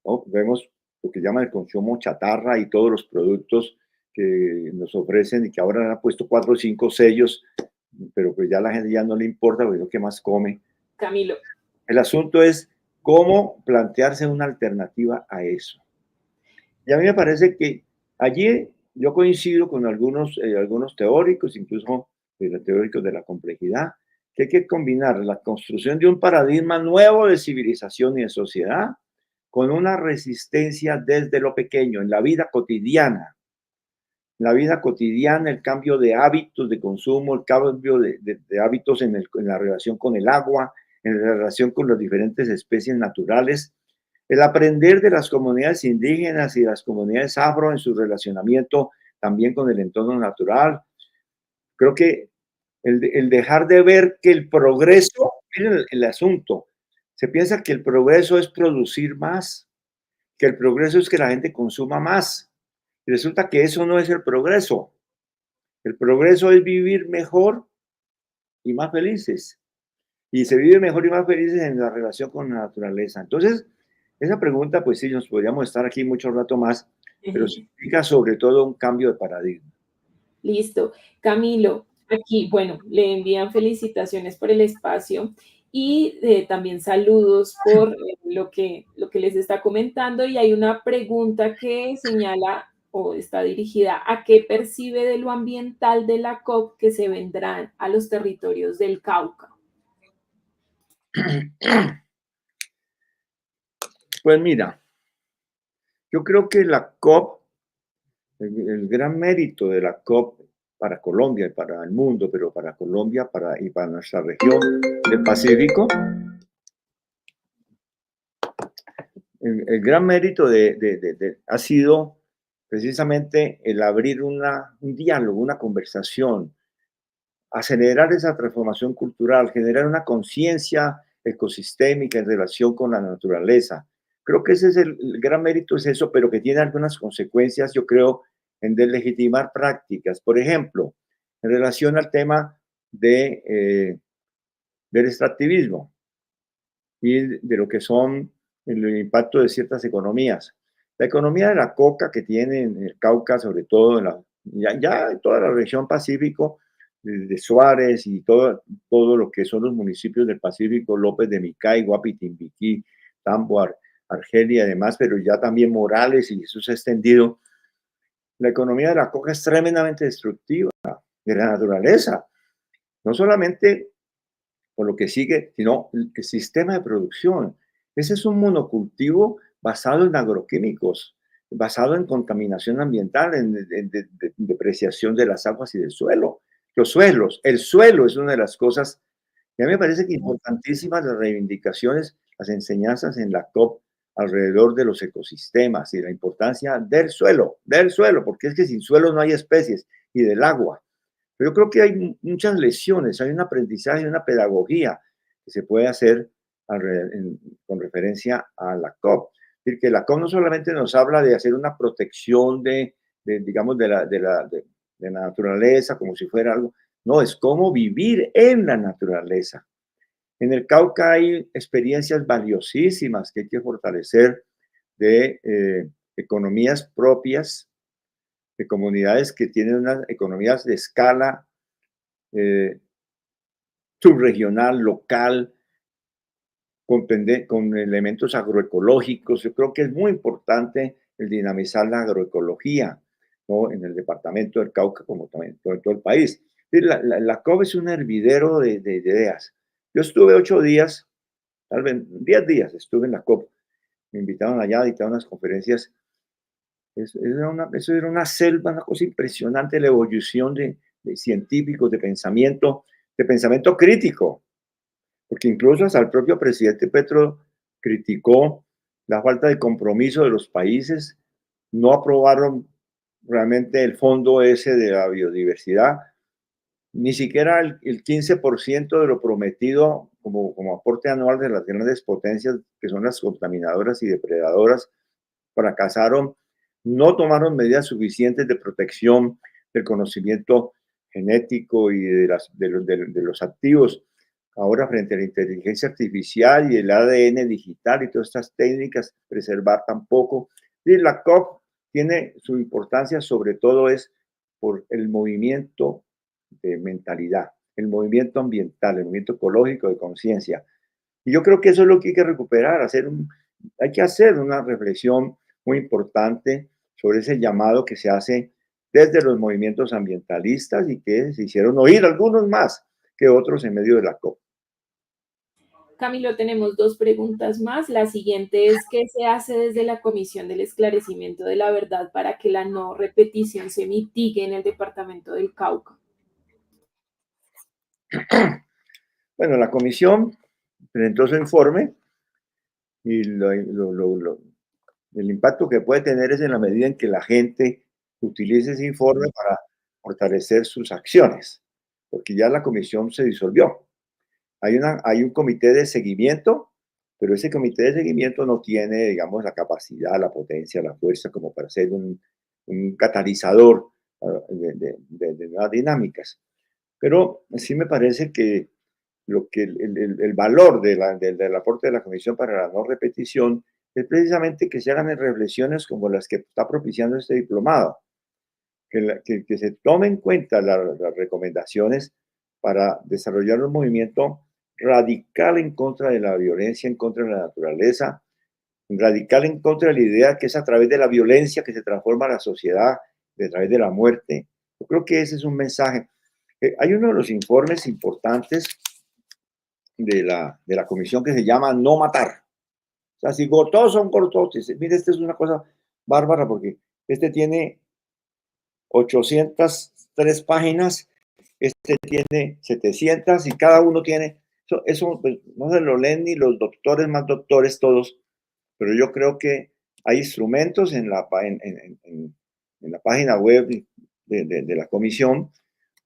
¿no? Vemos lo que llaman el consumo chatarra y todos los productos que nos ofrecen y que ahora han puesto 4 o 5 sellos, pero pues ya a la gente ya no le importa porque es lo que más come. Camilo. El asunto es cómo plantearse una alternativa a eso. Y a mí me parece que allí yo coincido con algunos teóricos, incluso los teóricos de la complejidad, que hay que combinar la construcción de un paradigma nuevo de civilización y de sociedad con una resistencia desde lo pequeño, en la vida cotidiana. En la vida cotidiana, el cambio de hábitos de consumo, el cambio de hábitos en la relación con el agua, en la relación con las diferentes especies naturales, el aprender de las comunidades indígenas y las comunidades afro en su relacionamiento también con el entorno natural. Creo que el dejar de ver que el progreso, miren el asunto, se piensa que el progreso es producir más, que el progreso es que la gente consuma más. Y resulta que eso no es el progreso. El progreso es vivir mejor y más felices. Y se vive mejor y más felices en la relación con la naturaleza. Entonces, esa pregunta, pues sí, nos podríamos estar aquí mucho rato más, pero significa sobre todo un cambio de paradigma. Listo. Camilo, aquí, bueno, le envían felicitaciones por el espacio y también saludos por lo que les está comentando. Y hay una pregunta que señala o está dirigida a qué percibe de lo ambiental de la COP que se vendrán a los territorios del Cauca. Pues mira, yo creo que la COP, el gran mérito de la COP para Colombia y para el mundo, pero para Colombia y para nuestra región del Pacífico, el gran mérito ha sido precisamente el abrir un diálogo, una conversación, acelerar esa transformación cultural, generar una conciencia ecosistémica en relación con la naturaleza. Creo que ese es el gran mérito, es eso, pero que tiene algunas consecuencias, yo creo, en deslegitimar prácticas. Por ejemplo, en relación al tema del extractivismo y de lo que son el impacto de ciertas economías. La economía de la coca que tiene en el Cauca, sobre todo ya en toda la región Pacífico, de Suárez y todo lo que son los municipios del Pacífico, López de Micay, Guapitimbiquí, Tambo, Argelia y demás, pero ya también Morales, y eso se ha extendido. La economía de la coca es tremendamente destructiva de la naturaleza, no solamente por lo que sigue, sino el sistema de producción. Ese es un monocultivo basado en agroquímicos, basado en contaminación ambiental, en depreciación de las aguas y del suelo. Los suelos, el suelo es una de las cosas que a mí me parece que importantísimas las reivindicaciones, las enseñanzas en la COP alrededor de los ecosistemas y la importancia del suelo, porque es que sin suelo no hay especies, y del agua. Pero yo creo que hay muchas lecciones, hay un aprendizaje, una pedagogía que se puede hacer con referencia a la COP. Es decir, que la COP no solamente nos habla de hacer una protección digamos, de la naturaleza como si fuera algo, no, es cómo vivir en la naturaleza. En el Cauca hay experiencias valiosísimas que hay que fortalecer de economías propias, de comunidades que tienen unas economías de escala eh, subregional, local, con elementos agroecológicos. Yo creo que es muy importante el dinamizar la agroecología, ¿no? En el departamento del Cauca, como también en todo el país. La COP es un hervidero de ideas. Yo estuve 8 días, tal vez 10 días estuve en la COP. Me invitaron allá a dictar unas conferencias. Eso era una selva, una cosa impresionante, la evolución de científicos, de pensamiento crítico, porque incluso hasta el propio presidente Petro criticó la falta de compromiso de los países, no aprobaron realmente el fondo ese de la biodiversidad, ni siquiera el 15% de lo prometido como aporte anual de las grandes potencias, que son las contaminadoras y depredadoras, fracasaron, no tomaron medidas suficientes de protección del conocimiento genético y de los activos. Ahora, frente a la inteligencia artificial y el ADN digital y todas estas técnicas, preservar tampoco. Y la COP tiene su importancia, sobre todo es por el movimiento de mentalidad, el movimiento ambiental, el movimiento ecológico de conciencia. Y yo creo que eso es lo que hay que recuperar, hay que hacer una reflexión muy importante sobre ese llamado que se hace desde los movimientos ambientalistas y que se hicieron oír algunos más que otros en medio de la COP. Camilo, tenemos dos preguntas más. La siguiente es, ¿qué se hace desde la Comisión del Esclarecimiento de la Verdad para que la no repetición se mitigue en el departamento del Cauca? Bueno, la comisión presentó su informe y el impacto que puede tener es en la medida en que la gente utilice ese informe para fortalecer sus acciones, porque ya la comisión se disolvió. Hay un comité de seguimiento, pero ese comité de seguimiento no tiene, digamos, la capacidad, la potencia, la fuerza como para ser un catalizador de nuevas dinámicas. Pero sí me parece que el valor del aporte de la Comisión para la no repetición es precisamente que se hagan reflexiones como las que está propiciando este diplomado, que se tomen en cuenta las recomendaciones para desarrollar un movimiento radical en contra de la violencia, en contra de la naturaleza, radical en contra de la idea que es a través de la violencia que se transforma la sociedad, a través de la muerte. Yo creo que ese es un mensaje. Hay uno de los informes importantes de la comisión que se llama No Matar. O sea, si todos son cortotes, mire, esta es una cosa bárbara porque este tiene 803 páginas, este tiene 700 y cada uno tiene, eso pues, no se lo leen ni los doctores más doctores todos, pero yo creo que hay instrumentos en la página web de la comisión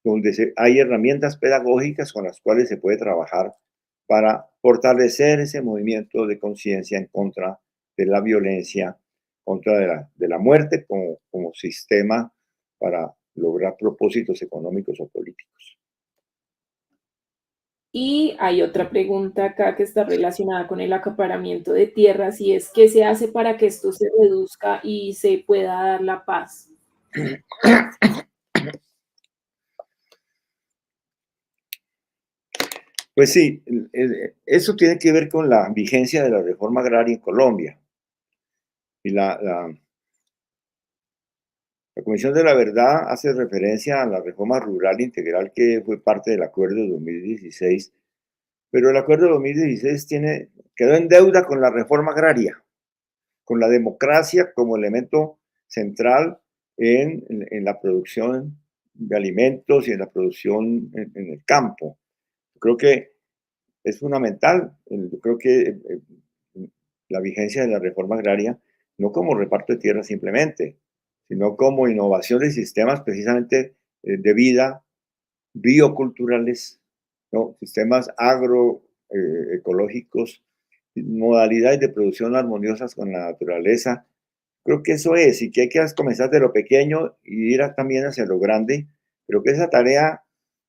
donde hay herramientas pedagógicas con las cuales se puede trabajar para fortalecer ese movimiento de conciencia en contra de la violencia, contra de la muerte como sistema para lograr propósitos económicos o políticos. Y hay otra pregunta acá que está relacionada con el acaparamiento de tierras y es, ¿qué se hace para que esto se reduzca y se pueda dar la paz? Pues sí, eso tiene que ver con la vigencia de la reforma agraria en Colombia. Y la Comisión de la Verdad hace referencia a la reforma rural integral que fue parte del acuerdo de 2016, pero el acuerdo de 2016 quedó en deuda con la reforma agraria, con la democracia como elemento central en la producción de alimentos y en la producción en el campo. Creo que es fundamental, yo creo que la vigencia de la reforma agraria, no como reparto de tierra simplemente, sino como innovación de sistemas precisamente de vida, bioculturales, ¿no? Sistemas agroecológicos, modalidades de producción armoniosas con la naturaleza. Creo que eso es, y que hay que comenzar de lo pequeño y ir también hacia lo grande. Creo que esa tarea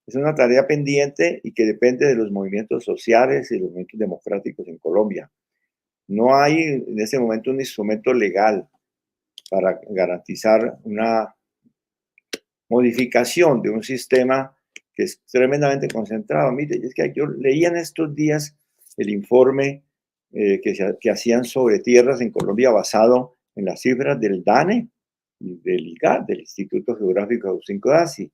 es una tarea pendiente y que depende de los movimientos sociales y los movimientos democráticos en Colombia. No hay en ese momento un instrumento legal para garantizar una modificación de un sistema que es tremendamente concentrado. Mire, es que yo leía en estos días el informe que hacían sobre tierras en Colombia basado en las cifras del DANE y del IGAD, del Instituto Geográfico Agustín Codazzi.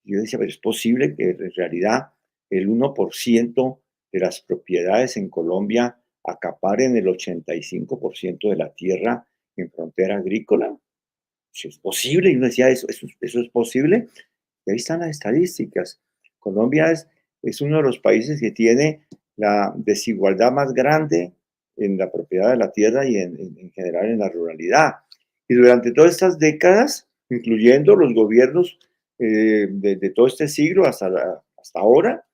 Yo decía, pero es posible que en realidad el 1% de las propiedades en Colombia acaparen el 85% de la tierra en frontera agrícola. Eso es posible. Y uno decía, eso es posible. Y ahí están las estadísticas. Colombia es uno de los países que tiene la desigualdad más grande en la propiedad de la tierra y en general en la ruralidad. Y durante todas estas décadas, incluyendo los gobiernos de todo este siglo hasta ahora,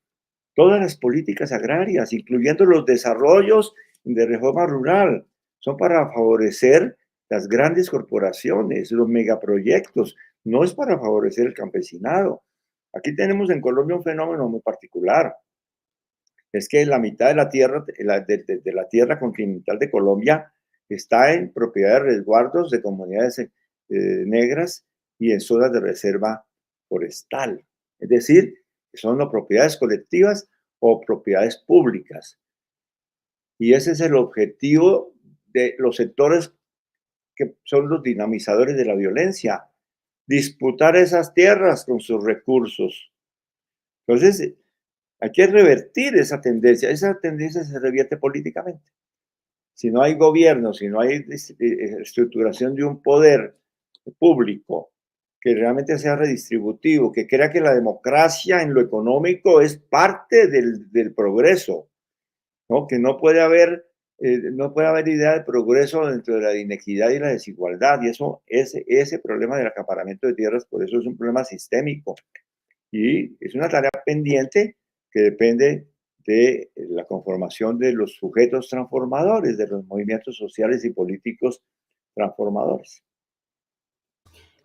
todas las políticas agrarias, incluyendo los desarrollos de reforma rural, son para favorecer las grandes corporaciones, los megaproyectos, no es para favorecer el campesinado. Aquí tenemos en Colombia un fenómeno muy particular, es que la mitad de la tierra, de la tierra continental de Colombia está en propiedad de resguardos de comunidades negras y en zonas de reserva forestal. Es decir, que son o propiedades colectivas o propiedades públicas. Y ese es el objetivo de los sectores que son los dinamizadores de la violencia, disputar esas tierras con sus recursos. Entonces, Hay que revertir esa tendencia. Esa tendencia se revierte políticamente. Si no hay gobierno, si no hay estructuración de un poder público que realmente sea redistributivo, que crea que la democracia en lo económico es parte del progreso, ¿no? Que no puede haber idea de progreso dentro de la inequidad y la desigualdad. Y eso, ese problema del acaparamiento de tierras, por eso es un problema sistémico. Y es una tarea pendiente que depende de la conformación de los sujetos transformadores, de los movimientos sociales y políticos transformadores.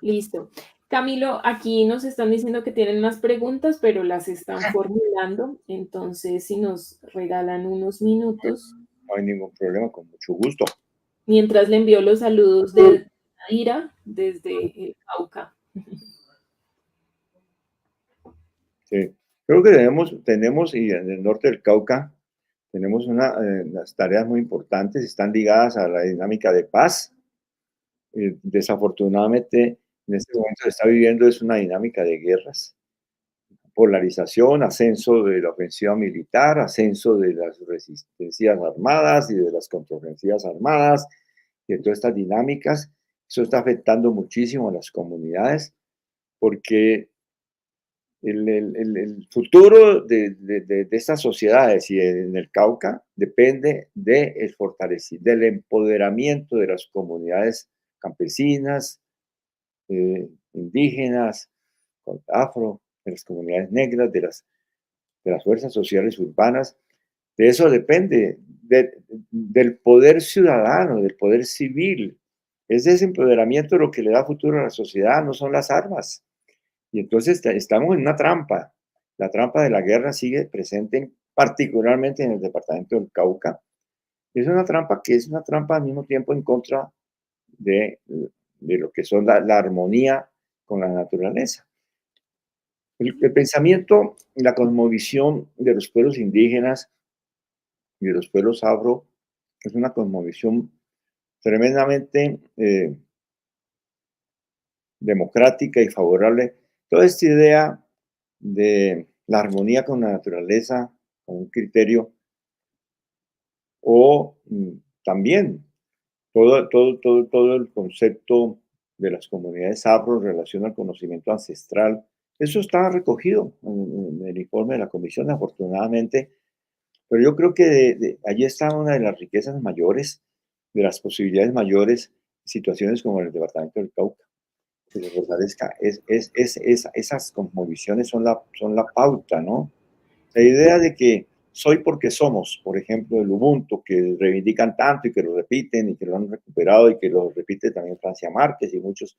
Listo. Camilo, aquí nos están diciendo que tienen más preguntas, pero las están formulando. Entonces, si nos regalan unos minutos, No hay ningún problema, con mucho gusto. mientras le envío los saludos de Ira desde el Cauca. Sí. Creo que tenemos, y en el norte del Cauca, tenemos unas tareas muy importantes, están ligadas a la dinámica de paz. Desafortunadamente, en este momento se está viviendo es una dinámica de guerras, polarización, ascenso de la ofensiva militar, ascenso de las resistencias armadas y de las contraofensivas armadas, y de todas estas dinámicas. Eso está afectando muchísimo a las comunidades porque el futuro de estas sociedades y en el Cauca depende del empoderamiento de las comunidades campesinas, indígenas, afro, de las comunidades negras, de las fuerzas sociales urbanas. De eso depende, del poder ciudadano, del poder civil. Es ese empoderamiento lo que le da futuro a la sociedad, no son las armas. Y entonces estamos en una trampa. La trampa de la guerra sigue presente, particularmente en el departamento del Cauca. Es una trampa que es una trampa al mismo tiempo en contra de lo que son la armonía con la naturaleza. El pensamiento y la cosmovisión de los pueblos indígenas y de los pueblos afro es una cosmovisión tremendamente democrática y favorable. Toda esta idea de la armonía con la naturaleza, con un criterio, o también todo el concepto de las comunidades afro en relación al conocimiento ancestral, eso está recogido en el informe de la comisión, afortunadamente, pero yo creo que allí está una de las riquezas mayores, de las posibilidades mayores, situaciones como en el departamento del Cauca, que se fortalezca. Esas cosmovisiones son la pauta, ¿no? La idea de que soy porque somos, por ejemplo, el Ubuntu, que reivindican tanto y que lo repiten y que lo han recuperado y que lo repite también Francia Márquez y muchos,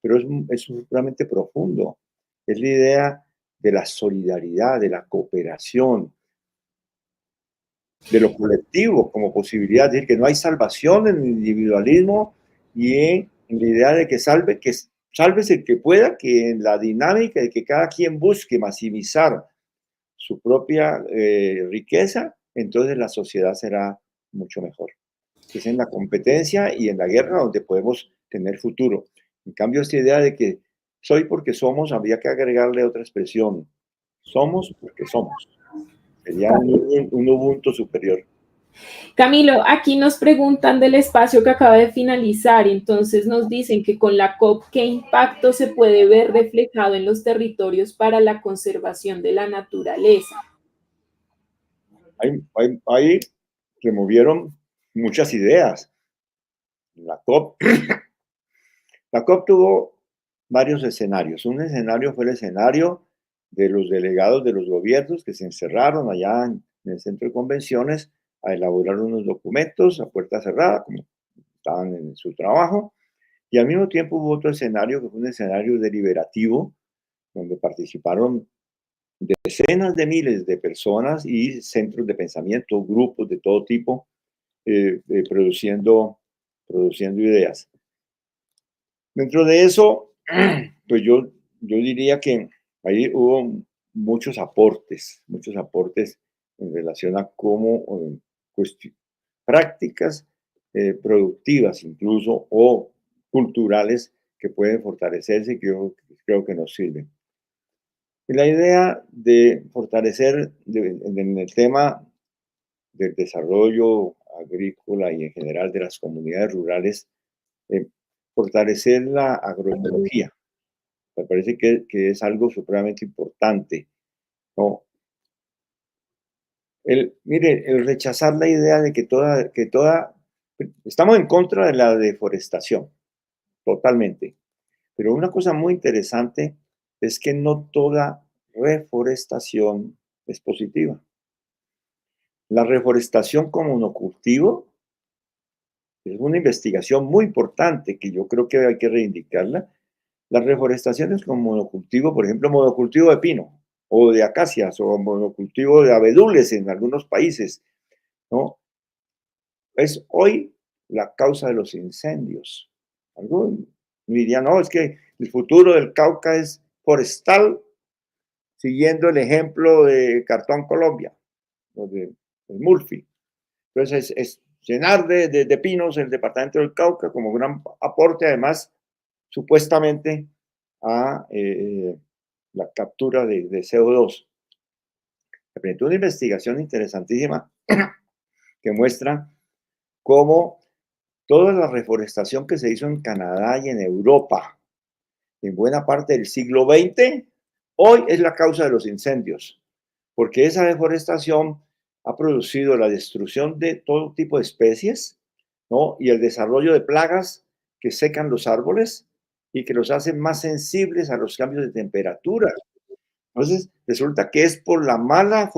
pero es realmente profundo. Es la idea de la solidaridad, de la cooperación, de lo colectivo como posibilidad, es decir, que no hay salvación en el individualismo y en la idea de que sálvese el que pueda, que en la dinámica de que cada quien busque maximizar su propia riqueza, entonces la sociedad será mucho mejor. Es en la competencia y en la guerra donde podemos tener futuro. En cambio, esta idea de que soy porque somos, habría que agregarle otra expresión. Somos porque somos. Sería un Ubuntu superior. Camilo, aquí nos preguntan del espacio que acaba de finalizar, entonces nos dicen que con la COP, ¿qué impacto se puede ver reflejado en los territorios para la conservación de la naturaleza? Ahí removieron muchas ideas. La COP, la COP tuvo varios escenarios. Un escenario fue el escenario de los delegados de los gobiernos que se encerraron allá en el centro de convenciones a elaborar unos documentos a puerta cerrada, como estaban en su trabajo. Y al mismo tiempo hubo otro escenario que fue un escenario deliberativo, donde participaron decenas de miles de personas y centros de pensamiento, grupos de todo tipo, produciendo ideas. Dentro de eso, pues yo diría que ahí hubo muchos aportes en relación a cómo prácticas productivas incluso o culturales que pueden fortalecerse y que yo creo que nos sirven. Y la idea de fortalecer en el tema del desarrollo agrícola y en general de las comunidades rurales, eh, fortalecer la agroecología. Me parece que es algo supremamente importante, ¿no? Mire, el rechazar la idea de que toda, estamos en contra de la deforestación, totalmente. Pero una cosa muy interesante es que no toda reforestación es positiva. La reforestación como monocultivo es una investigación muy importante que yo creo que hay que reivindicarla. Las reforestaciones con monocultivo, por ejemplo, monocultivo de pino o de acacias o monocultivo de abedules en algunos países, ¿no? Es hoy la causa de los incendios. Algunos dirían, no, es que el futuro del Cauca es forestal, siguiendo el ejemplo de Cartón Colombia, o de Murphy. Entonces, es llenar de pinos el departamento del Cauca como gran aporte, además, supuestamente, a la captura de CO2. Se presentó una investigación interesantísima que muestra cómo toda la reforestación que se hizo en Canadá y en Europa en buena parte del siglo XX, hoy es la causa de los incendios, porque esa deforestación ha producido la destrucción de todo tipo de especies, ¿no? Y el desarrollo de plagas que secan los árboles y que los hacen más sensibles a los cambios de temperatura. Entonces, resulta que es por la mala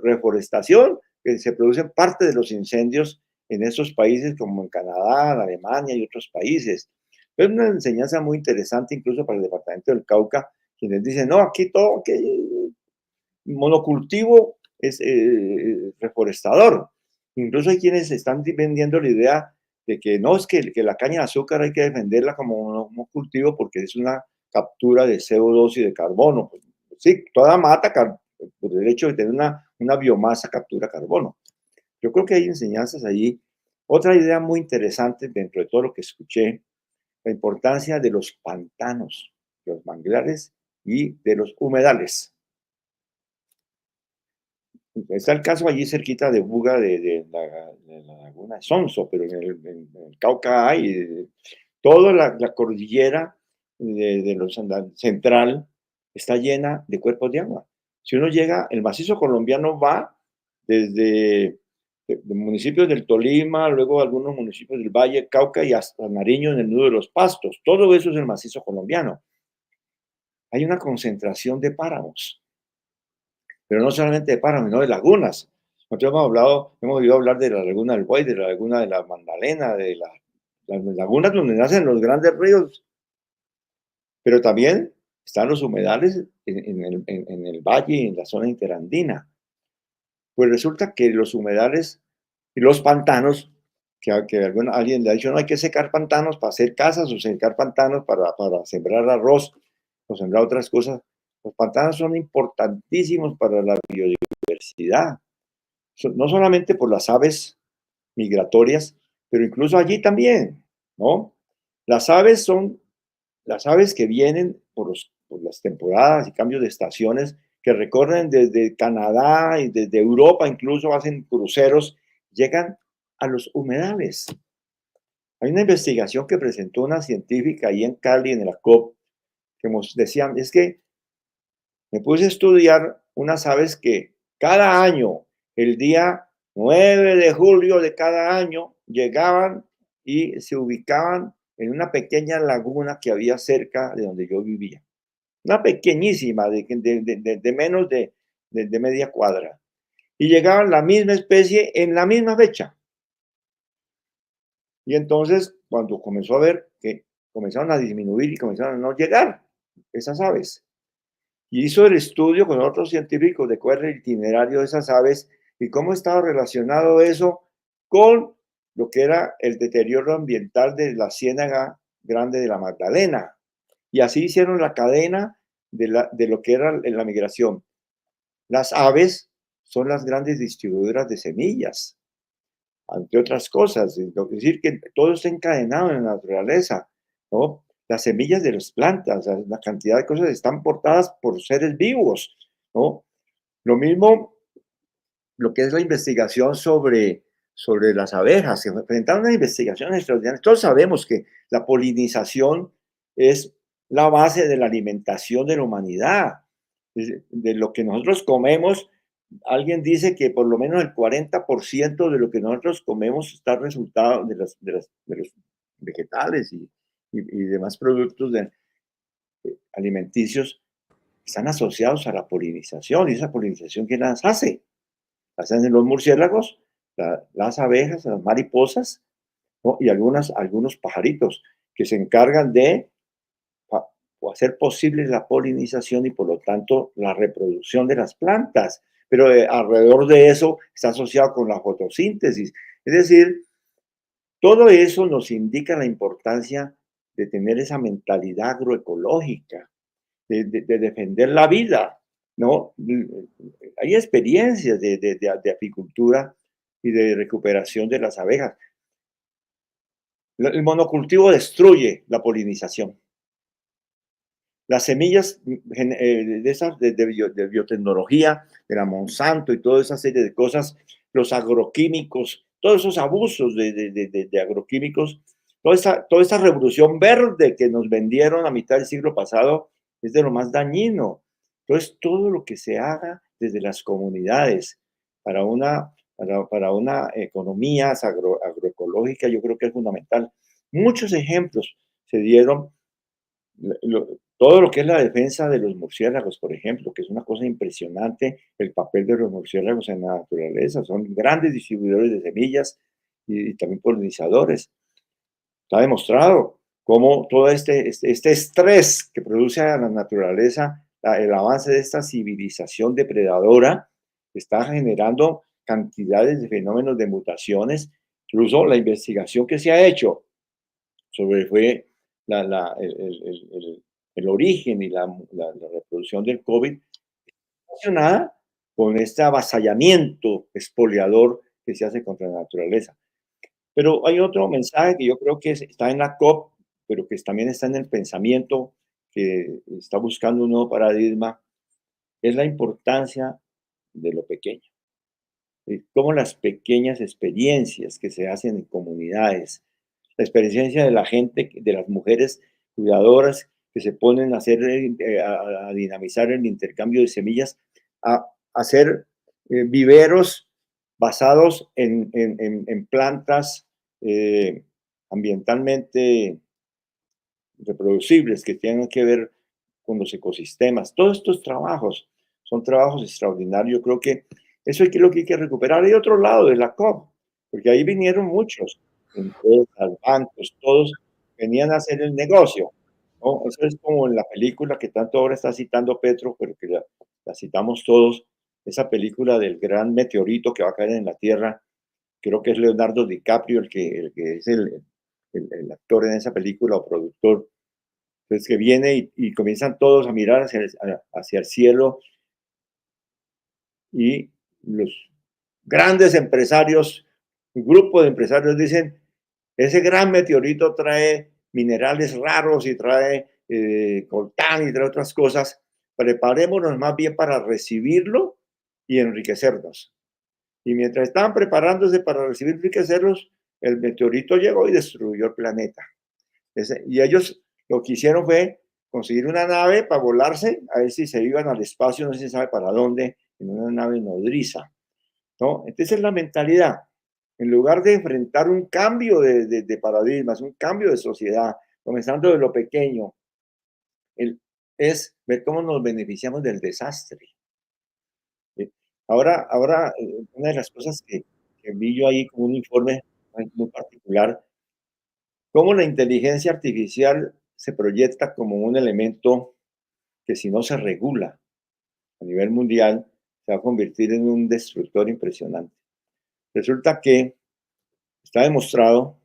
reforestación que se producen parte de los incendios en esos países como en Canadá, en Alemania y otros países. Es una enseñanza muy interesante incluso para el departamento del Cauca, quienes dicen, no, aquí todo, que monocultivo es reforestador. Incluso hay quienes están vendiendo la idea de que no, es que la caña de azúcar hay que defenderla como monocultivo porque es una captura de CO2 y de carbono. Pues, sí, toda mata por el hecho de tener una biomasa captura carbono. Yo creo que hay enseñanzas allí. Otra idea muy interesante dentro de todo lo que escuché, la importancia de los pantanos, de los manglares y de los humedales. Está el caso allí cerquita de Buga de la laguna de Sonso, pero en el Cauca hay toda la cordillera de los central está llena de cuerpos de agua. Si uno llega, el macizo colombiano va desde municipios del Tolima, luego algunos municipios del Valle, Cauca y hasta Nariño en el nudo de los Pastos. Todo eso es el macizo colombiano. Hay una concentración de páramos, pero no solamente de páramos, sino de lagunas. Nosotros hemos oído hablar de la laguna del Buey, de la laguna de la Magdalena, las lagunas donde nacen los grandes ríos, pero también están los humedales en el valle y en la zona interandina. Pues resulta que los humedales y los pantanos, alguien le ha dicho, no hay que secar pantanos para hacer casas o secar pantanos para sembrar arroz o sembrar otras cosas. Los pantanos son importantísimos para la biodiversidad, no solamente por las aves migratorias, pero incluso allí también, ¿no? Las aves son las aves que vienen por las temporadas y cambios de estaciones, que recorren desde Canadá y desde Europa, incluso hacen cruceros, llegan a los humedales. Hay una investigación que presentó una científica ahí en Cali, en la COP, que nos decían, es que me puse a estudiar unas aves que cada año, el día 9 de julio de cada año, llegaban y se ubicaban en una pequeña laguna que había cerca de donde yo vivía. Una pequeñísima, de menos de media cuadra. Y llegaban la misma especie en la misma fecha. Y entonces, cuando comenzó a ver que comenzaron a disminuir y comenzaron a no llegar esas aves, y hizo el estudio con otros científicos de cuál era el itinerario de esas aves y cómo estaba relacionado eso con lo que era el deterioro ambiental de la Ciénaga Grande de la Magdalena. Y así hicieron la cadena de lo que era la migración. Las aves son las grandes distribuidoras de semillas, entre otras cosas. Es decir, que todo está encadenado en la naturaleza, ¿no? las semillas de las plantas, o sea, la cantidad de cosas están portadas por seres vivos, ¿no? Lo mismo lo que es la investigación sobre las abejas. Se enfrentaron a una investigación extraordinaria. Todos sabemos que la polinización es la base de la alimentación de la humanidad. De lo que nosotros comemos, alguien dice que por lo menos el 40% de lo que nosotros comemos está resultado de los vegetales y demás productos alimenticios, están asociados a la polinización. ¿Y esa polinización quién las hace? Las hacen los murciélagos, las abejas, las mariposas, ¿no? Y algunos pajaritos que se encargan de hacer posible la polinización y por lo tanto la reproducción de las plantas. Pero alrededor de eso está asociado con la fotosíntesis. Es decir, todo eso nos indica la importancia de tener esa mentalidad agroecológica, de defender la vida, ¿no? Hay experiencias de apicultura y de recuperación de las abejas. El monocultivo destruye la polinización. Las semillas de esas de biotecnología, de la Monsanto y toda esa serie de cosas, los agroquímicos, todos esos abusos de agroquímicos, toda esta revolución verde que nos vendieron a mitad del siglo pasado es de lo más dañino. Entonces, todo lo que se haga desde las comunidades para una economía agroecológica, yo creo que es fundamental. Muchos ejemplos se dieron todo lo que es la defensa de los murciélagos, por ejemplo, que es una cosa impresionante, el papel de los murciélagos en la naturaleza. Son grandes distribuidores de semillas y también polinizadores. Está demostrado cómo todo este estrés que produce a la naturaleza, el avance de esta civilización depredadora, está generando cantidades de fenómenos de mutaciones. Incluso la investigación que se ha hecho sobre fue el origen y la reproducción del COVID, relacionada con este avasallamiento expoliador que se hace contra la naturaleza. Pero hay otro mensaje que yo creo que está en la COP, pero que también está en el pensamiento que está buscando un nuevo paradigma, es la importancia de lo pequeño. Cómo las pequeñas experiencias que se hacen en comunidades, la experiencia de la gente, de las mujeres cuidadoras que se ponen a hacer, a dinamizar el intercambio de semillas, a hacer viveros basados en plantas ambientalmente reproducibles que tienen que ver con los ecosistemas. Todos estos trabajos son trabajos extraordinarios. Yo creo que eso es lo que hay que recuperar. Hay otro lado de la COP, porque ahí vinieron muchos, empresas, bancos, todos venían a hacer el negocio, ¿no? Eso es como en la película que tanto ahora está citando Petro, pero que la citamos todos, esa película del gran meteorito que va a caer en la Tierra. Creo que es Leonardo DiCaprio el que es el actor en esa película o productor. Entonces que viene y comienzan todos a mirar hacia el cielo y los grandes empresarios, un grupo de empresarios dicen, ese gran meteorito trae minerales raros y trae coltán y trae otras cosas, preparémonos más bien para recibirlo y enriquecernos. Y mientras estaban preparándose para recibir y enriquecerlos, el meteorito llegó y destruyó el planeta. Y ellos lo que hicieron fue conseguir una nave para volarse, a ver si se iban al espacio, no se sabe para dónde, en una nave nodriza, ¿no? Entonces es la mentalidad. En lugar de enfrentar un cambio de paradigmas, un cambio de sociedad, comenzando de lo pequeño, es ver cómo nos beneficiamos del desastre. Ahora, una de las cosas que vi yo ahí como un informe muy particular, cómo la inteligencia artificial se proyecta como un elemento que si no se regula a nivel mundial, se va a convertir en un destructor impresionante. Resulta que está demostrado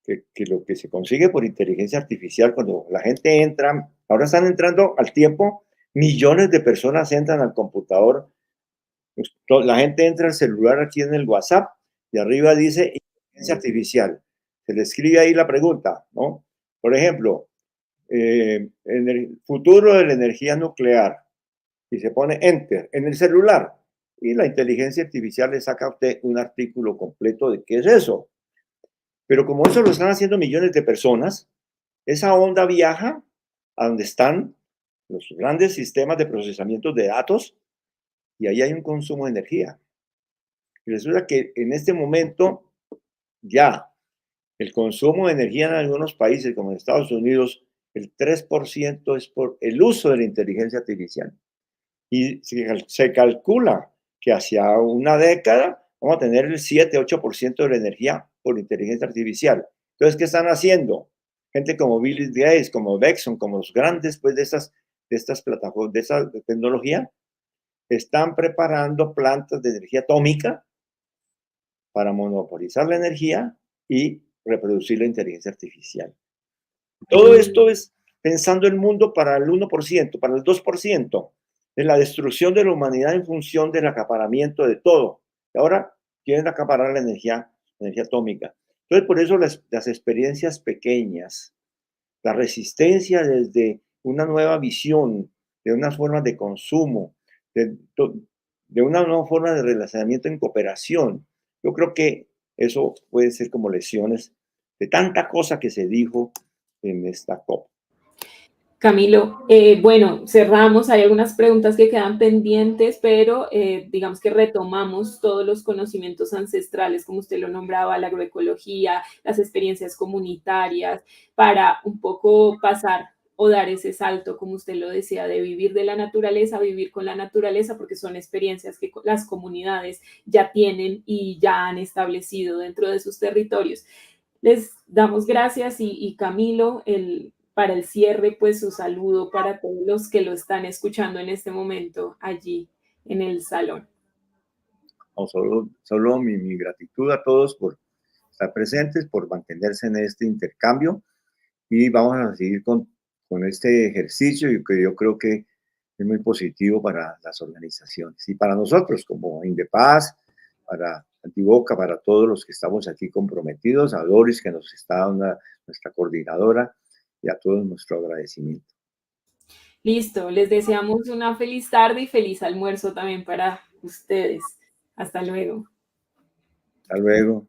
que lo que se consigue por inteligencia artificial, cuando la gente entra, ahora están entrando al tiempo, millones de personas entran al computador, la gente entra al celular aquí en el WhatsApp y arriba dice inteligencia artificial. Se le escribe ahí la pregunta, ¿no? Por ejemplo, en el futuro de la energía nuclear y se pone enter en el celular y la inteligencia artificial le saca a usted un artículo completo de qué es eso. Pero como eso lo están haciendo millones de personas, esa onda viaja a donde están los grandes sistemas de procesamiento de datos y ahí hay un consumo de energía. Y resulta que en este momento ya el consumo de energía en algunos países, como en Estados Unidos, el 3% es por el uso de la inteligencia artificial. Y se calcula que hacia una década vamos a tener el 7-8% de la energía por inteligencia artificial. Entonces, ¿qué están haciendo? Gente como Bill Gates, como Exxon, como los grandes pues, de estas plataformas, de esa tecnología, están preparando plantas de energía atómica para monopolizar la energía y reproducir la inteligencia artificial. Todo esto es pensando el mundo para el 1%, para el 2%, de la destrucción de la humanidad en función del acaparamiento de todo. Y ahora quieren acaparar la energía atómica. Entonces, por eso las experiencias pequeñas, la resistencia desde una nueva visión, de unas formas de consumo, de una nueva forma de relacionamiento en cooperación. Yo creo que eso puede ser como lecciones de tanta cosa que se dijo en esta COP. Camilo, bueno, cerramos, hay algunas preguntas que quedan pendientes, pero digamos que retomamos todos los conocimientos ancestrales, como usted lo nombraba, la agroecología, las experiencias comunitarias, para un poco pasar o dar ese salto, como usted lo decía, de vivir de la naturaleza a vivir con la naturaleza, porque son experiencias que las comunidades ya tienen y ya han establecido dentro de sus territorios. Les damos gracias y Camilo, para el cierre, pues su saludo para todos los que lo están escuchando en este momento allí en el salón. No, solo mi gratitud a todos por estar presentes, por mantenerse en este intercambio y vamos a seguir con este ejercicio y que yo creo que es muy positivo para las organizaciones y para nosotros como Indepaz, para Antiboca, para todos los que estamos aquí comprometidos, a Doris que nos está dando nuestra coordinadora y a todos nuestro agradecimiento. Listo, les deseamos una feliz tarde y feliz almuerzo también para ustedes. Hasta luego. Hasta luego.